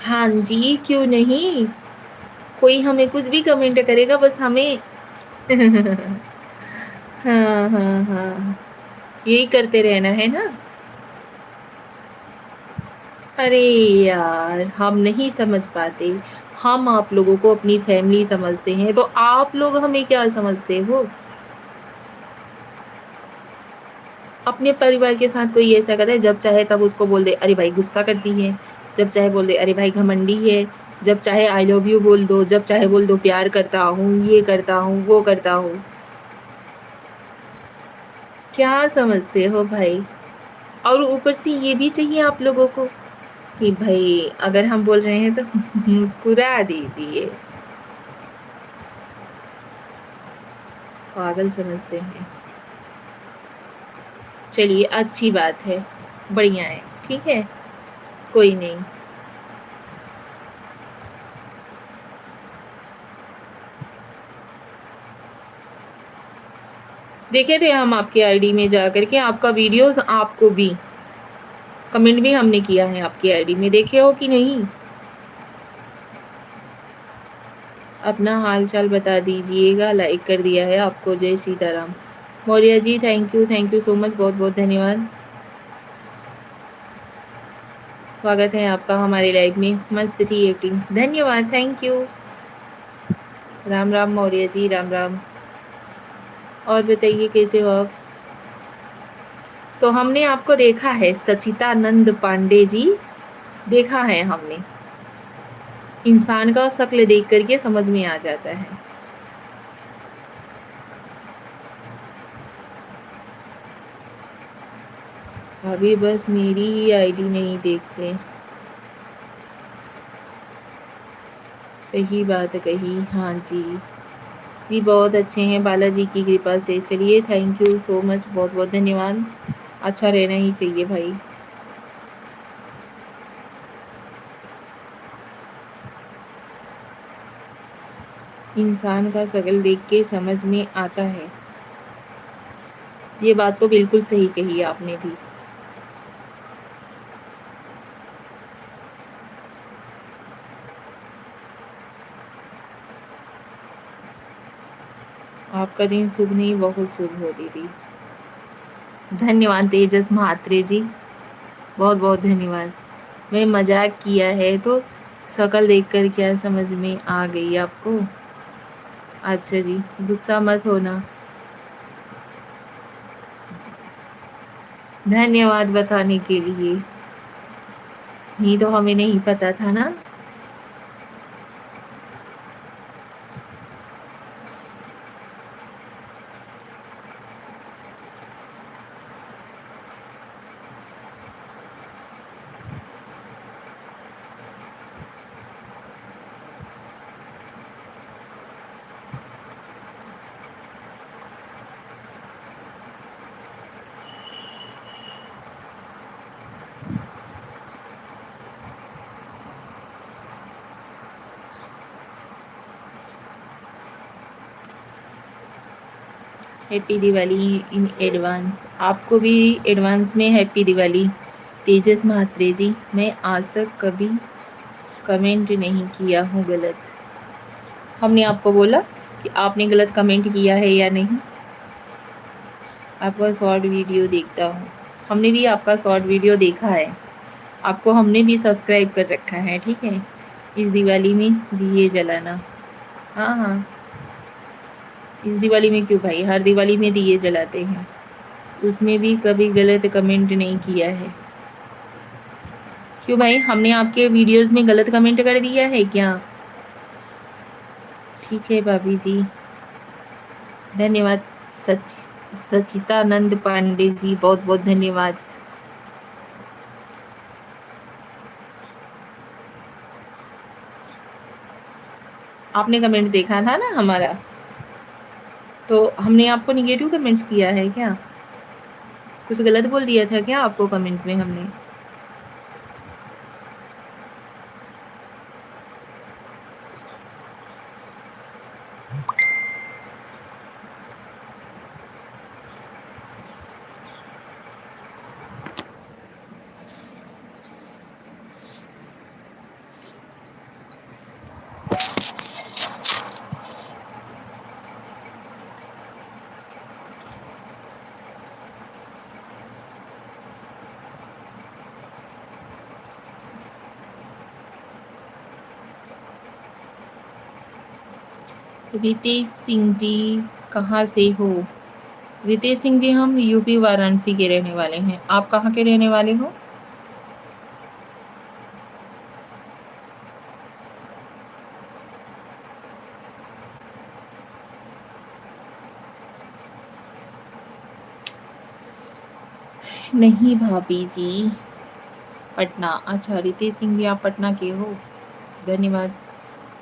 हाँ जी, क्यों नहीं, कोई हमें कुछ भी कमेंट करेगा, बस हमें हाँ हाँ हाँ, यही करते रहना है ना। अरे यार, हम नहीं समझ पाते। हम आप लोगों को अपनी फैमिली समझते हैं, तो आप लोग हमें क्या समझते हो? अपने परिवार के साथ कोई ऐसा करता है, जब चाहे तब उसको बोल दे, अरे भाई गुस्सा करती है। जब चाहे बोल दे, अरे भाई घमंडी है। जब चाहे आई लव यू बोल दो, जब चाहे बोल दो प्यार करता हूँ, ये करता हूँ, वो करता हूँ। क्या समझते हो भाई? और ऊपर से ये भी चाहिए आप लोगों को कि भाई अगर हम बोल रहे हैं तो मुस्कुरा दीजिए। पागल समझते हैं। चलिए अच्छी बात है, बढ़िया है, ठीक है, कोई नहीं। देखे थे हम आपके आईडी में जा करके, आपका वीडियोस आपको भी कमेंट भी हमने किया है आपकी आईडी में, देखे हो कि नहीं? अपना हाल चाल बता दीजिएगा, लाइक कर दिया है आपको। जय Sitaram. Maurya ji thank you so much, बहुत बहुत धन्यवाद। स्वागत है आपका हमारे लाइव में, मस्त थी एक्टिंग, धन्यवाद, थैंक यू। राम राम मौर्य जी, राम राम। और बताइए कैसे हो आप? तो हमने आपको देखा है सचितानंद पांडे जी, देखा है हमने। इंसान का शक्ल देख करके समझ में आ जाता है। अभी बस मेरी ही आईडी नहीं देखते। सही बात कही, हाँ जी। जी बहुत अच्छे हैं बालाजी की कृपा से। चलिए थैंक यू सो मच, बहुत बहुत धन्यवाद। अच्छा रहना ही चाहिए भाई। इंसान का शक्ल देख के समझ में आता है। ये बात तो बिल्कुल सही कही आपने भी। आपका दिन शुभ नहीं, बहुत शुभ हो दीदी। धन्यवाद तेजस महात्रे जी, बहुत बहुत धन्यवाद। मैं मजाक किया है, तो शक्ल देखकर क्या समझ में आ गई आपको? अच्छा जी, गुस्सा मत होना। धन्यवाद बताने के लिए। नहीं तो हमें नहीं पता था ना। Happy Diwali in advance. आपको भी एडवांस में हैप्पी दिवाली। तेजस महात्रे जी, मैं आज तक कभी कमेंट नहीं किया हूँ गलत। हमने आपको बोला कि आपने गलत कमेंट किया है या नहीं? आपका शॉर्ट वीडियो देखता हूँ। हमने भी आपका शॉर्ट वीडियो देखा है। आपको हमने भी सब्सक्राइब कर रखा है, ठीक है। इस दिवाली में दिए जलाना। हाँ हाँ, इस दिवाली में क्यों भाई, हर दिवाली में दिए जलाते हैं। उसमें भी कभी गलत कमेंट नहीं किया है। क्यों भाई, हमने आपके वीडियोस में गलत कमेंट कर दिया है क्या? ठीक है भाभी जी, धन्यवाद। सच सचितानंद पांडे जी, बहुत बहुत धन्यवाद। आपने कमेंट देखा था ना हमारा, तो हमने आपको निगेटिव कमेंट्स किया है क्या? कुछ गलत बोल दिया था क्या आपको कमेंट में हमने? रितेश सिंह जी कहाँ से हो? रितेश सिंह जी हम यूपी वाराणसी के रहने वाले हैं। आप कहाँ के रहने वाले हो? नहीं भाभी जी, पटना। अच्छा रितेश सिंह जी आप पटना के हो, धन्यवाद।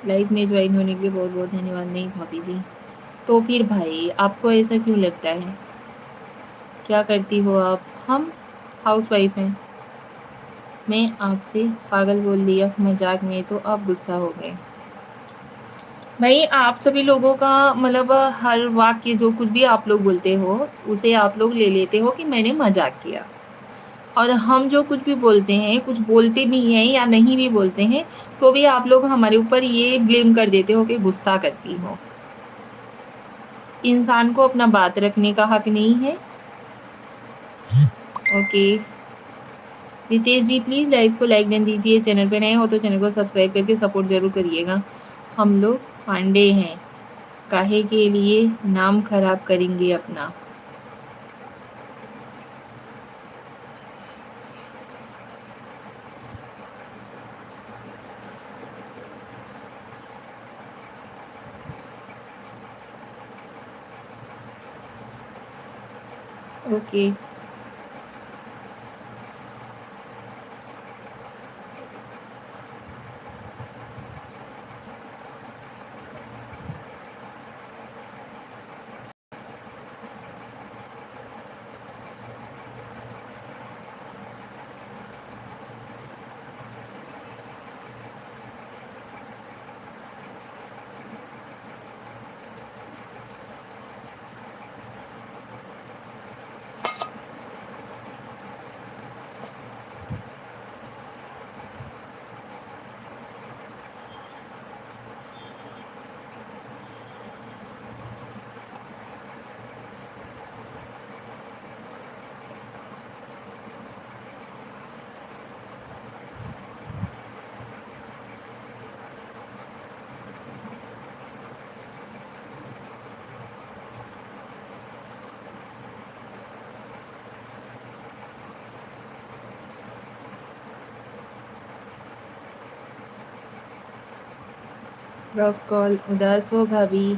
लाइव में ज्वाइन होने के लिए बहुत बहुत धन्यवाद। नहीं भाभी जी, तो फिर भाई आपको ऐसा क्यों लगता है? क्या करती हो आप? हम हाउस वाइफ हैं। मैं आपसे पागल बोल दिया मजाक में तो आप गुस्सा हो गए। भाई आप सभी लोगों का मतलब हर वाक्य जो कुछ भी आप लोग बोलते हो उसे आप लोग ले लेते हो कि मैंने मजाक किया, और हम जो कुछ भी बोलते हैं, कुछ बोलते भी हैं या नहीं भी बोलते हैं, तो भी आप लोग हमारे ऊपर ये ब्लेम कर देते हो कि गुस्सा करती हो। इंसान को अपना बात रखने का हक नहीं है? Okay Ritesh ji please live को लाइक डन दीजिए। चैनल पे नए हो तो चैनल को सब्सक्राइब करके सपोर्ट ज़रूर करिएगा। हम लोग पांडे हैं, काहे के लिए नाम खराब करेंगे अपना। ओके रॉक कॉल उदास हो भाभी?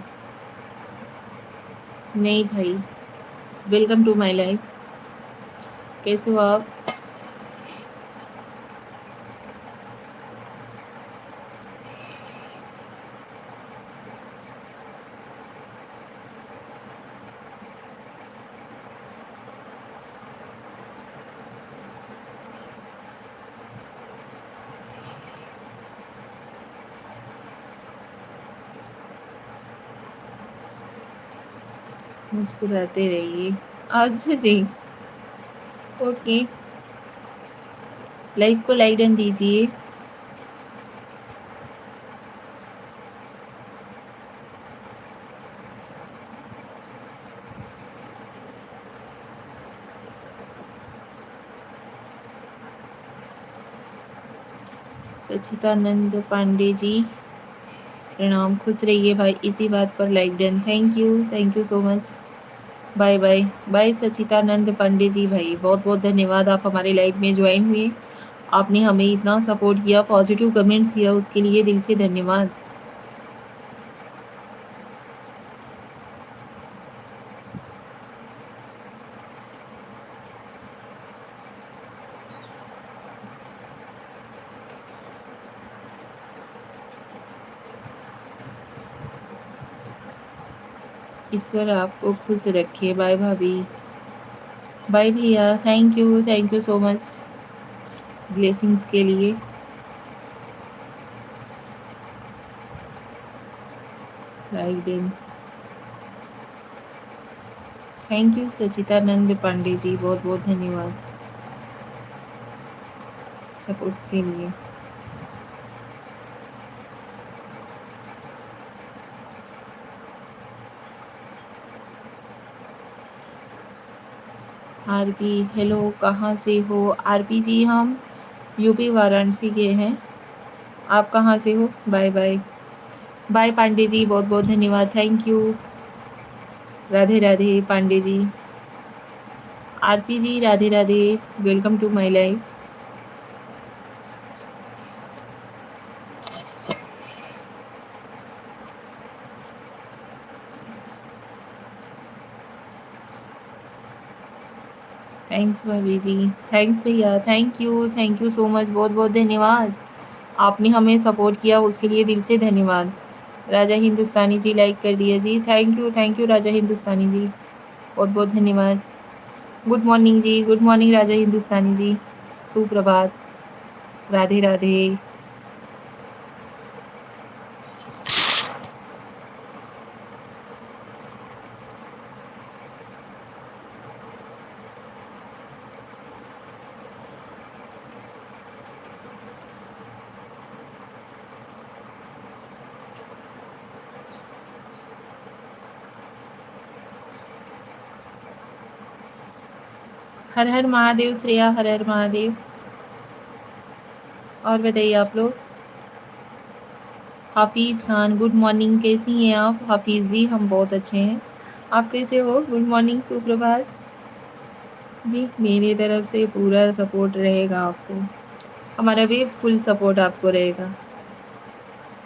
नहीं भाई, वेलकम टू माय लाइफ। कैसे हो आप? मुस्कुराते रहिए। अच्छा जी, ओके लाइव को लाइक डन दीजिए। सचिदानंद पांडे जी प्रणाम, खुश रहिए भाई। इसी बात पर like done. Thank you so much. Bye bye bye Sachidanand Pande ji भाई, बहुत बहुत धन्यवाद। आप हमारे लाइव में ज्वाइन हुए, आपने हमें इतना सपोर्ट किया, पॉजिटिव कमेंट्स किया, उसके लिए दिल से धन्यवाद। ईश्वर आपको खुश रखे। बाय भाभी। बाय भैया, thank you so much blessings के लिए। Like done. Thank you Sachidanand Pande ji, बहुत बहुत धन्यवाद सपोर्ट के लिए। आरपी हेलो, कहाँ से हो? आरपी जी हम यूपी वाराणसी के हैं। आप कहाँ से हो? Bye bye. Bye Pandey ji, बहुत बहुत धन्यवाद, thank you. Radhe Radhe Pandey ji. RP ji Radhe Radhe, welcome to my life. Thanks भाभी जी, थैंक्स भैया, थैंक यू सो मच, बहुत बहुत धन्यवाद। आपने हमें सपोर्ट किया उसके लिए दिल से धन्यवाद। राजा हिंदुस्तानी जी लाइक कर दिया जी, थैंक यू राजा हिंदुस्तानी जी, बहुत बहुत धन्यवाद। गुड मॉर्निंग जी, गुड मॉर्निंग राजा हिंदुस्तानी जी, सुप्रभात, राधे राधे। हर हर महादेव श्रेया, हर हर महादेव। और बताइए आप लोग। हाफिज़ खान, गुड मॉर्निंग, कैसी हैं आप हाफिज़ जी? हम बहुत अच्छे हैं, आप कैसे हो? गुड मॉर्निंग, सुप्रभात जी। मेरी तरफ से पूरा सपोर्ट रहेगा आपको, हमारा भी फुल सपोर्ट आपको रहेगा।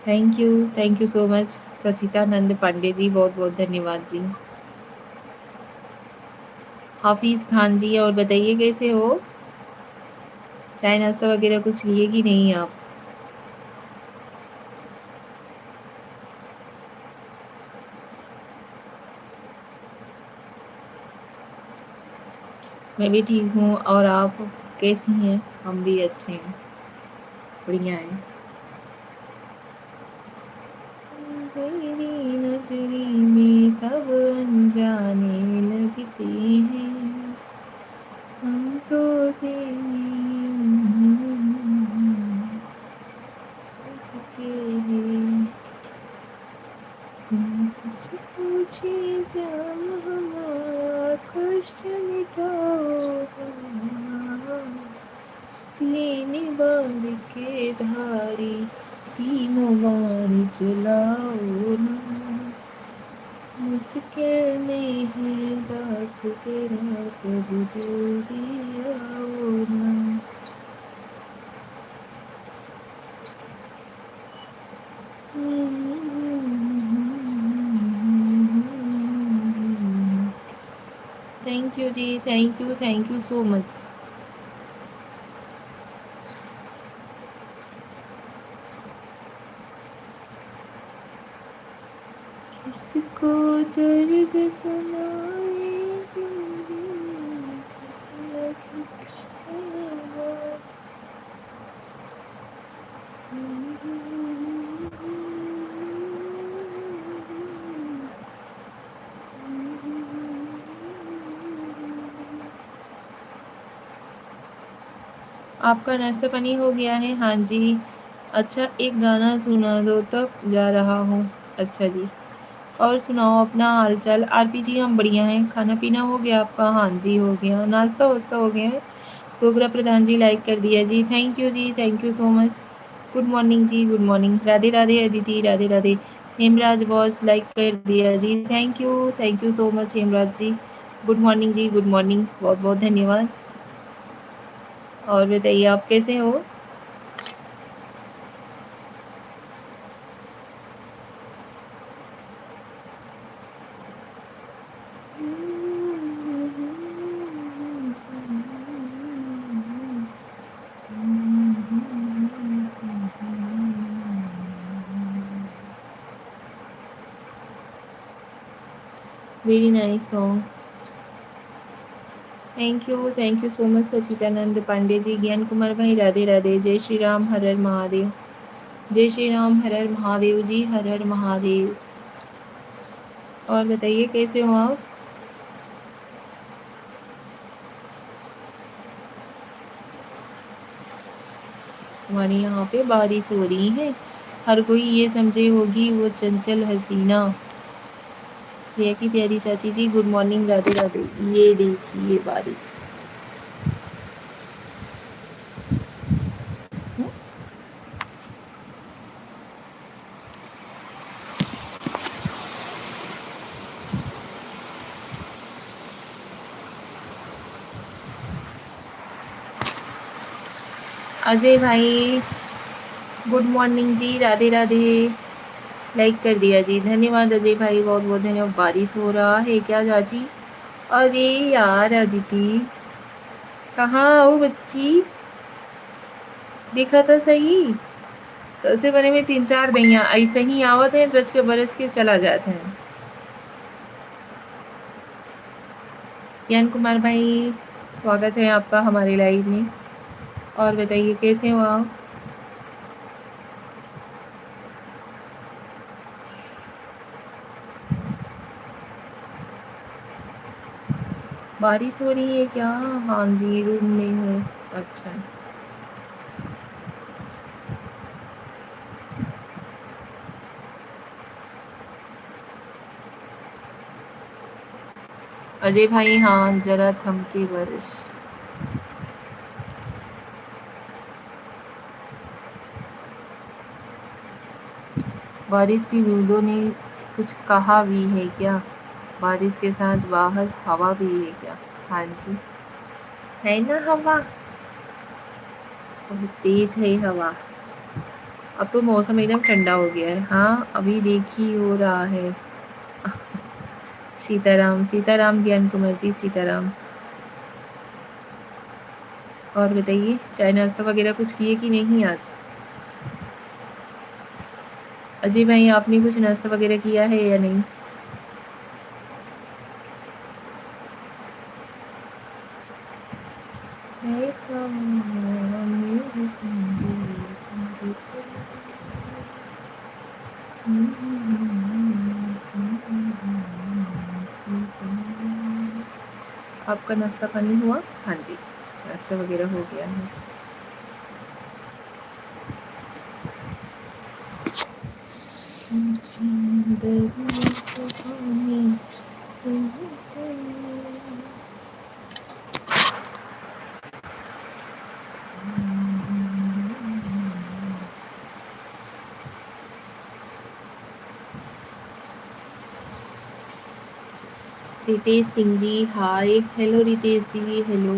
Thank you so much Sachidanand Pande ji, बहुत बहुत धन्यवाद जी। हाफिज़ खान जी, और बताइए कैसे हो? चाय नाश्ता वगैरह कुछ लिए कि नहीं आप? मैं भी ठीक हूँ, और आप कैसी हैं? हम भी अच्छे हैं, बढ़िया हैं। तेरी नगरी में सब अनजाने लगते हैं, हम तो तेरी लगते हैं। कुछ पूछे जाम हमारा, कष्ट मिटाओ हमारा। तीन बार के धारी, तीनों बार चलाओ ना। मुश्किल में है दास तेरा, प्रभु जल्दी आओ ना। थैंक यू जी, थैंक यू सो मच। किसको दर्द सुनाए किससे बात। आपका नाश्ता पानी हो गया है? हाँ जी। अच्छा, एक गाना सुना दो तब जा रहा हूँ। अच्छा जी। और सुनाओ अपना हाल-चाल? आरपी जी हम बढ़िया हैं। खाना-पीना हो गया आपका? हाँ जी, हो गया। नाश्ता-वाश्ता हो गया है? गोबरा प्रधान जी लाइक कर दिया जी, thank you so much. Good morning जी, good morning. Radhe Radhe Aditi, Radhe Radhe. Hemraj boss like कर दिया जी, thank you so much Hemraj ji. Good morning जी, गुड मॉर्निंग, बहुत बहुत धन्यवाद। और बताइए आप कैसे हो? Very nice song. Thank you so much Sachidanand Pande ji, Gyan Kumar भाई राधे राधे, जय श्री राम, हर हर महादेव। जय श्री राम, हर हर महादेव जी, हर हर महादेव। और बताइए कैसे हो आप? हमारे यहाँ पे बारिश हो रही है, हर कोई ये समझे होगी वो चंचल हसीना। प्रिया की प्यारी चाची जी, गुड मॉर्निंग, राधे राधे। ये देखिए बारिश। अजय भाई गुड मॉर्निंग जी, राधे राधे। लाइक कर दिया जी, धन्यवाद अजय भाई, बहुत बहुत धन्यवाद। बारिश हो रहा है क्या चाची? अरे यार अदिति, कहाँ हो बच्ची? देखा था सही। तो उसे बने में 3-4 दैया ऐसे ही आवत है, रच के बरस के चला जाते हैं। ज्ञान कुमार भाई, स्वागत है आपका हमारे लाइव में। और बताइए कैसे हो आप? बारिश हो रही है क्या? हाँ जी, रूम में हूँ। अच्छा, अजय भाई हाँ जरा थमके बारिश। बारिश की बूंदों ने कुछ कहा भी है क्या? बारिश के साथ बाहर हवा भी है क्या? हाँ जी, है ना हवा, बहुत तेज है हवा। अब तो मौसम एकदम ठंडा हो गया है। हाँ अभी देखी हो रहा है। सीताराम सीताराम, ज्ञान कुमार जी सीताराम। और बताइए चाय नाश्ता वगैरह कुछ किए कि नहीं आज? अजय भाई आपने कुछ नाश्ता वगैरह किया है या नहीं? आपका नाश्ता पानी हुआ? हाँ जी, नाश्ता वगैरह हो गया है। रितेश सिंह जी हाय, हेलो रितेश जी, हेलो।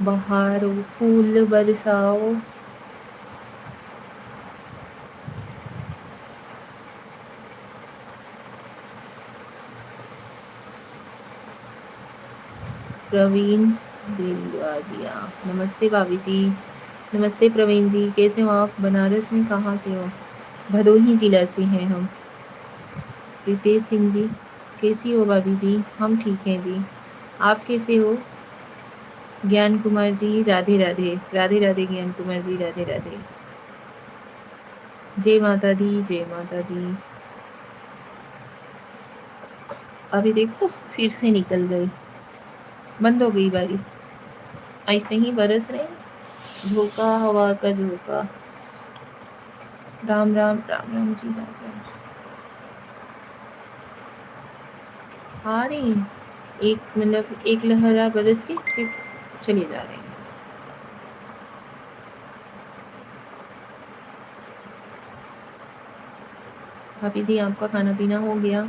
बहारो फूल बरसाओ। प्रवीण दिलवादिया, नमस्ते भाभी जी। नमस्ते प्रवीण जी, कैसे हो आप? बनारस में कहाँ से हो? भदोही जिला से हैं हम। रितेश सिंह जी कैसी हो भाभी जी? हम ठीक हैं जी, आप कैसे हो? ज्ञान कुमार जी राधे राधे, राधे राधे ज्ञान कुमार जी, राधे राधे। जय माता दी, जय माता दी। अभी देखो फिर से निकल गई, बंद हो गई बारिश। ऐसे ही बरस रहे, झोंका हवा का झोंका। राम राम, राम राम जी, राम राम। आ रही हैं। एक मतलब एक लहरा बरस के फिर चले जा रहे हैं। भाभी जी आपका खाना पीना हो गया?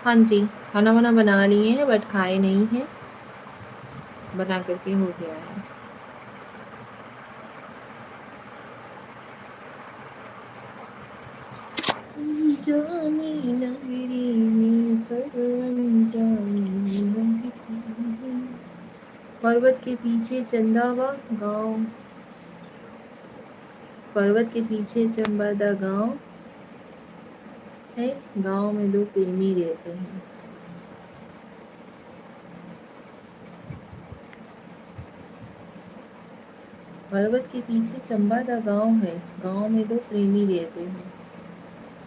हाँ जी, खाना वाना बना लिए हैं बट खाए नहीं हैं, बना करके हो गया है। जानी नगरी में सर्वं जानी नगरी। पर्वत के पीछे चंदावा गाँव, पर्वत के पीछे चंबादा गाँव है, गाँव में दो प्रेमी रहते हैं। पर्वत के पीछे चंबादा गाँव है, गाँव में दो प्रेमी रहते हैं।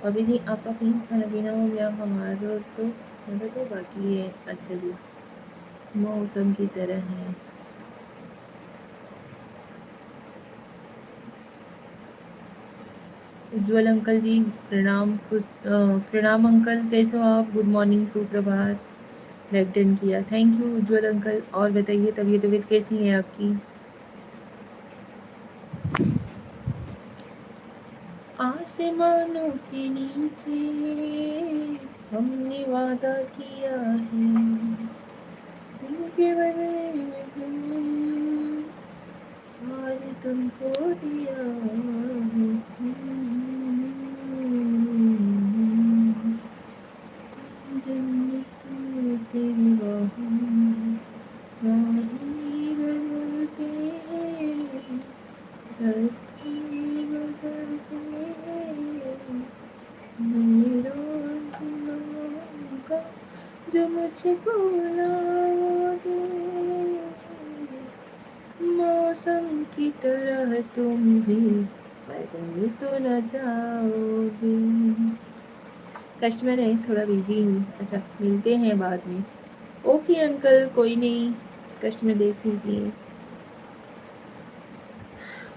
अभी जी आपका कहीं खाना पीना हो गया? हमारा तो मेरा तो बाकी है। अच्छा जी, मौसम की तरह है। उज्जवल अंकल जी प्रणाम, प्रणाम अंकल, कैसे हो आप? गुड मॉर्निंग, सुप्रभात। लाइक डन किया, थैंक यू उज्जवल अंकल। और बताइए तबीयत तबीयत कैसी है आपकी? आसमानों के नीचे हमने वादा किया है, दिल के बदले में तुमको दिया है। जन्नत तेरी बाहों में, राहें बदलते हैं, रास्ते बदलते हैं, मेरा होगा जो मुझको लाओगे, मौसम की तरह तुम भी बदल तो न जाओगे। कस्टमर है, थोड़ा बिजी हूँ। अच्छा, मिलते हैं बाद में। ओके अंकल, कोई नहीं, कस्टमर देख लीजिए।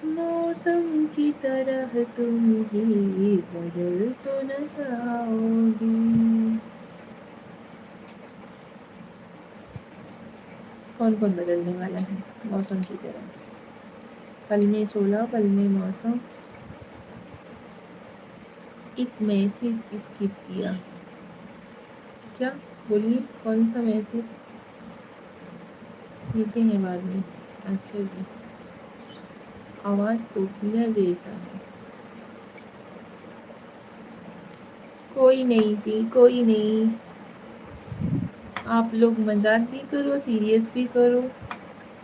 मौसम की तरह तुम भी बदल तो न जाओगे। कौन कौन बदलने वाला है मौसम की तरह? पल में 16 पल में मौसम। एक मैसेज स्किप किया क्या? बोलिए कौन सा मैसेज? मिलते हैं बाद में। अच्छा जी, आवाज़ कोकिला जैसा है। कोई नहीं जी, कोई नहीं। आप लोग मजाक भी करो, सीरियस भी करो,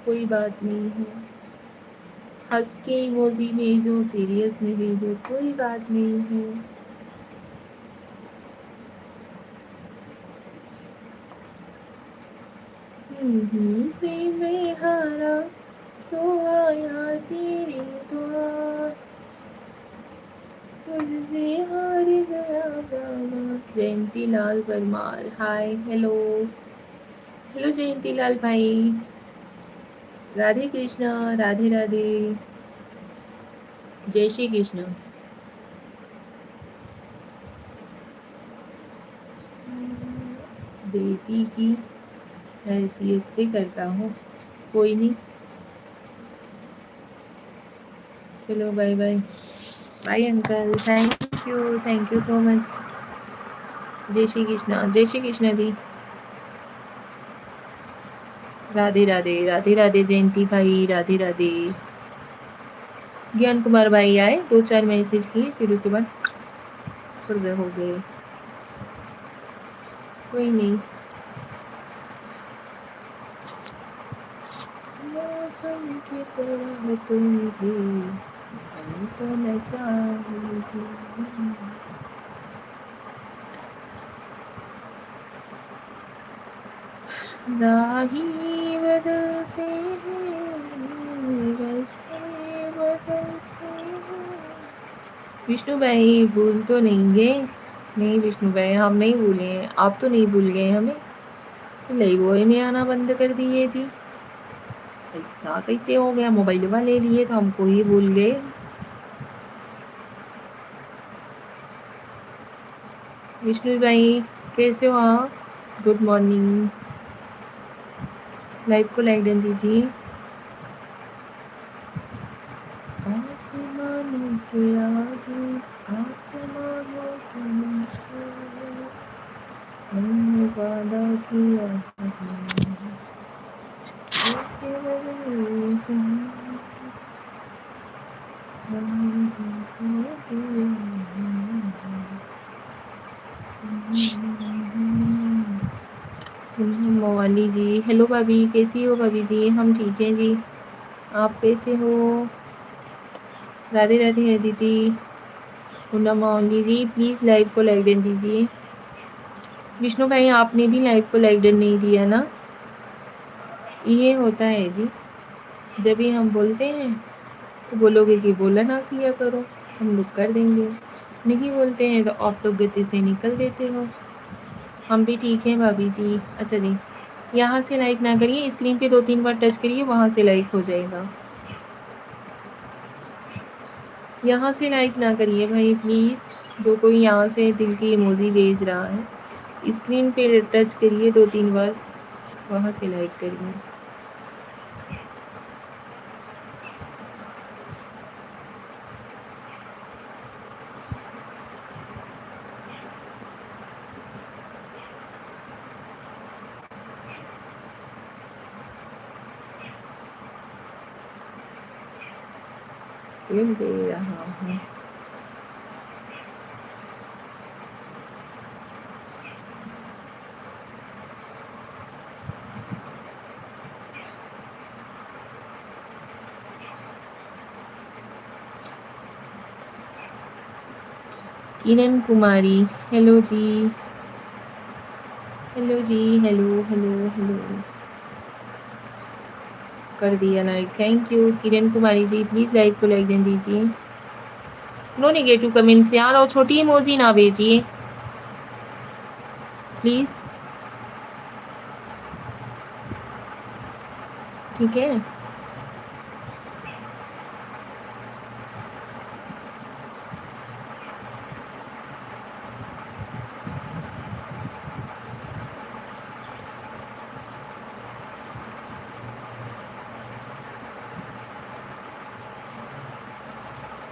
कोई बात नहीं है। हंस के इमोजी भेजो, सीरियस में भेजो, कोई बात नहीं है। से मैं हारा तो आया तेरी दुआ, मुझसे हार गया बाबा। जयंती लाल परमार, हाय, हेलो हेलो जयंती लाल भाई। राधे कृष्ण, राधे राधे, जय श्री कृष्ण। बेटी की हैसियत से करता हूँ, कोई नहीं। चलो bye bye. Bye uncle, thank you so much. जय श्री कृष्ण, जय श्री कृष्ण जी। राधे राधे, राधे राधे जयंती भाई, राधे राधे। ज्ञान कुमार भाई आए, 2-4 मैसेज किए, फिर उसके बाद फुर्र हो गए। कोई नहीं। मौसम की तरह तुम भी बदल तो न जाओगे। राही बदलते हैं, रास्ते बदलते हैं। विष्णु भाई भूल तो नहीं गए? नहीं विष्णु भाई, हम नहीं भूले हैं। आप तो नहीं भूल गए हमें? लाइव बॉय में आना बंद कर दिए जी। ऐसा कैसे हो गया? मोबाइल वाले लिए तो हमको ही भूल गए। विष्णु भाई कैसे हो आप? Good morning. लाइव को लाइक डन दीजिए। आसमानों के आगे, आसमानों के नीचे, हमने वादा किया मोवाली जी, हेलो भाभी, कैसी हो भाभी जी? हम ठीक हैं जी, आप कैसे हो? राधे राधे है दीदी। मुन्ना मोवाली जी प्लीज़ लाइव को लाइक डन दीजिए। विष्णु भाई आपने भी लाइव को लाइक डन नहीं दिया ना? ये होता है जी, जब भी हम बोलते हैं तो बोलोगे कि बोला ना किया करो, हम लोग कर देंगे। नहीं बोलते हैं तो आप लोग गति से निकल देते हो। हम भी ठीक हैं भाभी जी। अच्छा जी, यहाँ से लाइक ना करिए, स्क्रीन पे 2-3 बार टच करिए, वहाँ से लाइक हो जाएगा। यहाँ से लाइक ना करिए भाई प्लीज़। जो कोई यहाँ से दिल की इमोजी भेज रहा है, स्क्रीन पे टच करिए 2-3 बार, वहाँ से लाइक करिए। दिल दे रहा हूँ। किरण कुमारी, हेलो जी, हेलो जी, हेलो हेलो हेलो। कर दिया like, thank you Kiran Kumari ji, please live को लाइक दे दीजिए। नो नेगेटिव कमेंट्स यार, और छोटी इमोजी ना भेजिए प्लीज, ठीक है।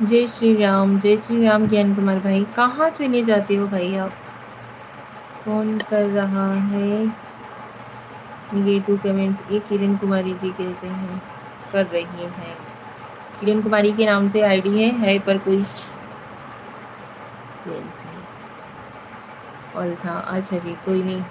जय श्री राम, जय श्री राम ज्ञान कुमार भाई, कहाँ चले जाते हो भाई आप? कौन कर रहा है निगेटिव कमेंट्स? ये किरण कुमारी जी कहते हैं, कर रही हैं। किरण कुमारी के नाम से आईडी है पर कोई कॉल था। अच्छा जी, कोई नहीं।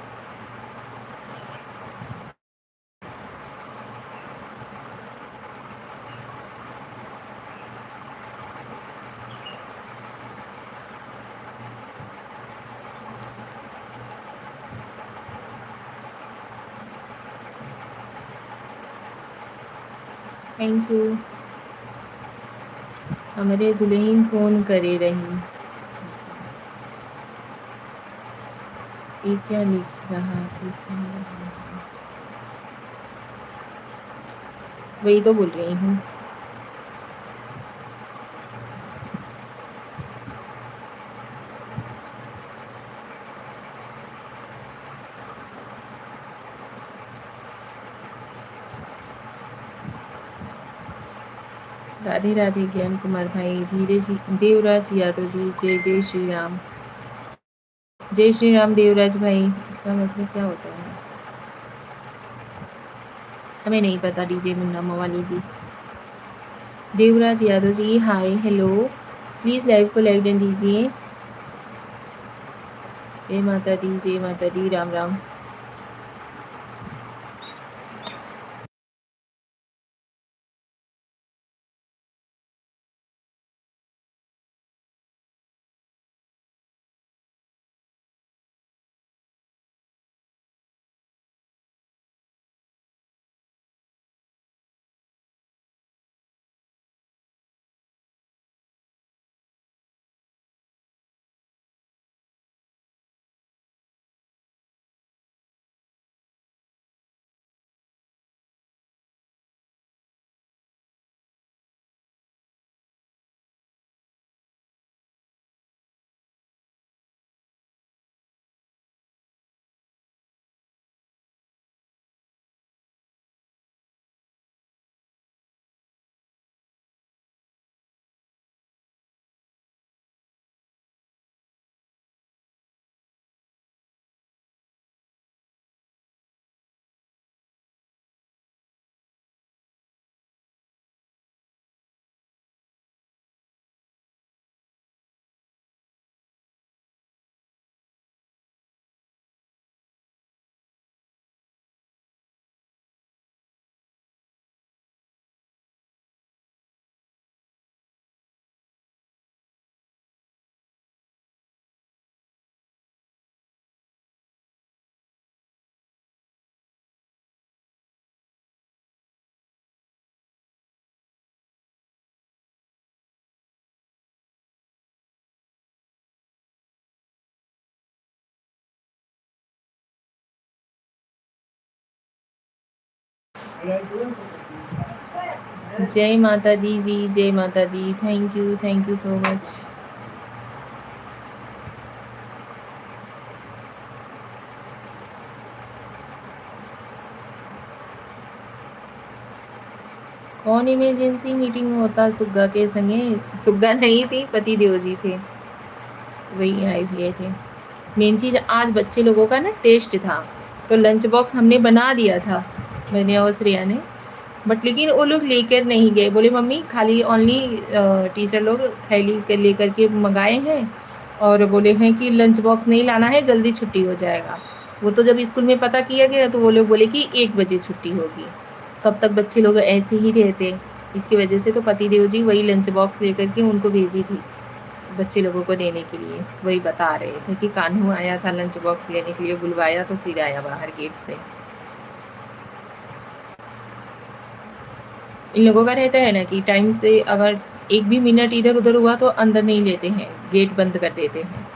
Thank you. हमारे दुल्हन फोन करे रही। ये क्या लिख रहा है? वही तो बोल रही हूँ। राधे राधे ज्ञान कुमार भाई, धीरे जी, देवराज यादव जी, जय जय श्री राम। जय श्री राम देवराज भाई, इसका मतलब क्या होता है? हमें नहीं पता। डीजे मुन्ना मवाली जी, Devraj Yadav ji, hi hello, please live को लाइक डन दीजिए। जय माता दी, जय माता दी, राम राम। जय माता दी जी, जय माता दी, थैंक यू सो मच। कौन इमरजेंसी मीटिंग में होता? सुग्गा के संगे? सुग्गा नहीं थी, पति देव जी थे, वही आए हुए थे। मेन चीज़ आज बच्चे लोगों का ना टेस्ट था, तो लंच बॉक्स हमने बना दिया था, मैंने और श्रेया ने। बट लेकिन वो लोग लेकर नहीं गए, बोले मम्मी खाली ओनली टीचर लोग थैली के लेकर के मंगाए हैं और बोले हैं कि लंच बॉक्स नहीं लाना है, जल्दी छुट्टी हो जाएगा। वो तो जब स्कूल में पता किया गया तो वो लोग बोले कि 1 बजे छुट्टी होगी। तब तक बच्चे लोग ऐसे ही रहते। इसकी वजह से तो पतिदेव जी वही लंच बॉक्स लेकर के उनको भेजी थी बच्चे लोगों को देने के लिए। वही बता रहे थे कि कान्हू आया था लंच बॉक्स लेने के लिए, बुलवाया तो फिर आया बाहर गेट से। इन लोगों का रहता है ना कि टाइम से अगर एक भी मिनट इधर उधर हुआ तो अंदर नहीं लेते हैं, गेट बंद कर देते हैं।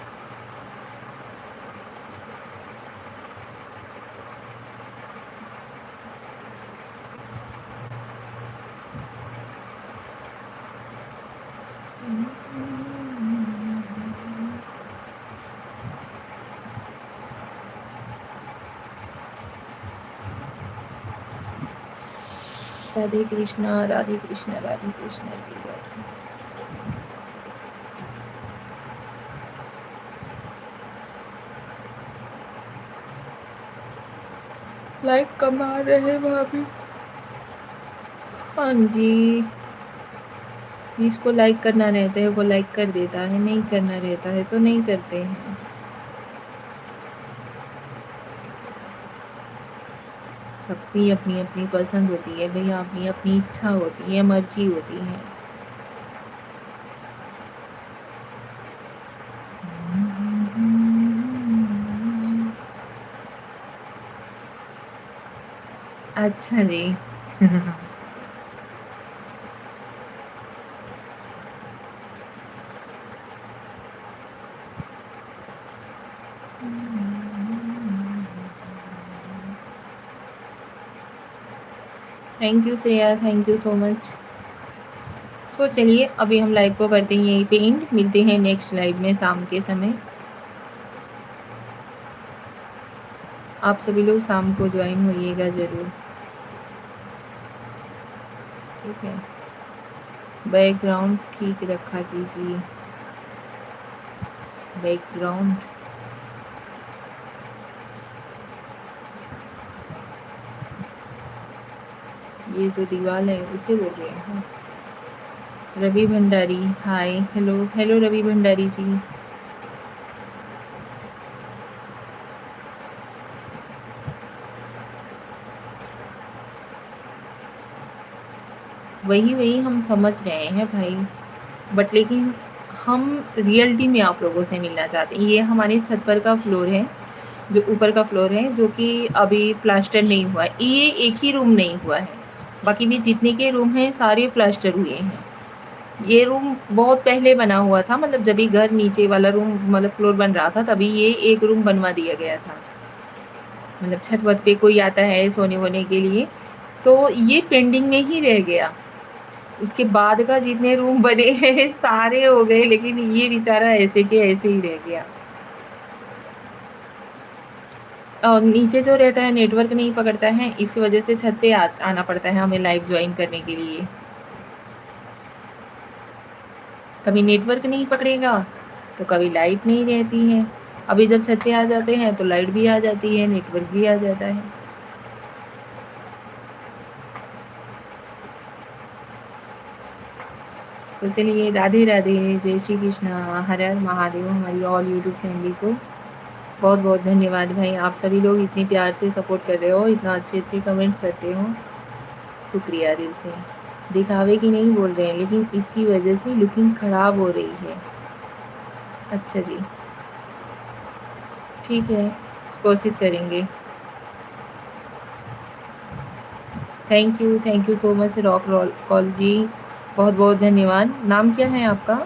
राधे कृष्णा राधे कृष्णा राधे कृष्णा जी राधे। लाइक कम आ रहे भाभी। हाँ जी, जिसको लाइक करना रहता है वो लाइक कर देता है, नहीं करना रहता है तो नहीं करते हैं। सबकी अपनी अपनी पसंद होती है भैया, अपनी अपनी इच्छा होती है, मर्जी होती है। अच्छा जी। Thank you Shreya, thank you so much. So चलिए अभी हम लाइव को करते हैं यहीं पे एंड, मिलते हैं नेक्स्ट लाइव में शाम के समय। आप सभी लोग शाम को ज्वाइन होइएगा ज़रूर, ठीक है। बैकग्राउंड ठीक रखा कीजिए, बैकग्राउंड। ये जो दीवार है उसे बोल रहे हैं। रवि भंडारी, हाय, हेलो हेलो रवि भंडारी जी। वही वही हम समझ रहे हैं भाई, बट लेकिन हम रियलिटी में आप लोगों से मिलना चाहते हैं। ये हमारी छत पर का फ्लोर है, जो ऊपर का फ्लोर है, जो कि अभी प्लास्टर नहीं हुआ है। ये एक ही रूम नहीं हुआ है, बाकी भी जितने के रूम हैं सारे प्लास्टर हुए हैं। ये रूम बहुत पहले बना हुआ था, मतलब जब भी घर नीचे वाला रूम मतलब फ्लोर बन रहा था तभी ये एक रूम बनवा दिया गया था। मतलब छत वत पे कोई आता है सोने वोने के लिए, तो ये पेंडिंग में ही रह गया। उसके बाद का जितने रूम बने हैं सारे हो गए, लेकिन ये बेचारा ऐसे के ऐसे ही रह गया। और नीचे जो रहता है नेटवर्क नहीं पकड़ता है, इसकी वजह से छत पे आना पड़ता है हमें लाइव ज्वाइन करने के लिए। कभी नेटवर्क नहीं पकड़ेगा तो कभी लाइट नहीं रहती है। अभी जब छत पे आ जाते हैं तो लाइट भी आ जाती है, नेटवर्क भी आ जाता है। तो चलिए, राधे राधे, जय श्री कृष्णा, हर हर महादेव। हमारी ऑल यूट्यूब फैमिली को बहुत बहुत धन्यवाद भाई। आप सभी लोग इतने प्यार से सपोर्ट कर रहे हो, इतना अच्छे अच्छे कमेंट्स करते हो, शुक्रिया दिल से। दिखावे की नहीं बोल रहे हैं, लेकिन इसकी वजह से लुकिंग ख़राब हो रही है। अच्छा जी, ठीक है, कोशिश करेंगे। Thank you so much rock call ji, बहुत बहुत धन्यवाद। नाम क्या है आपका?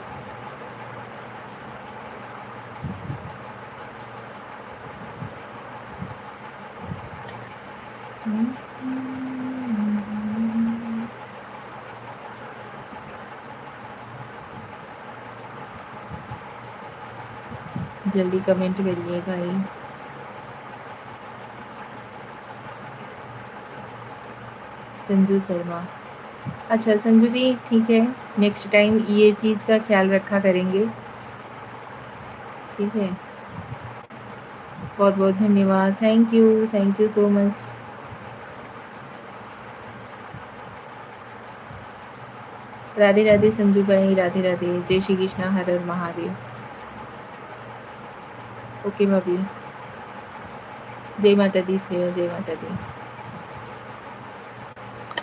जल्दी कमेंट करिए भाई। संजू शर्मा, अच्छा संजू जी, ठीक है, नेक्स्ट टाइम ये चीज़ का ख्याल रखा करेंगे, ठीक है। बहुत बहुत धन्यवाद, thank you so much. Radhe Radhe Sanju भाई, राधे राधे, जय श्री कृष्ण, हर हर महादेव। ओके भाभी, जय माता दी से, जय माता दी।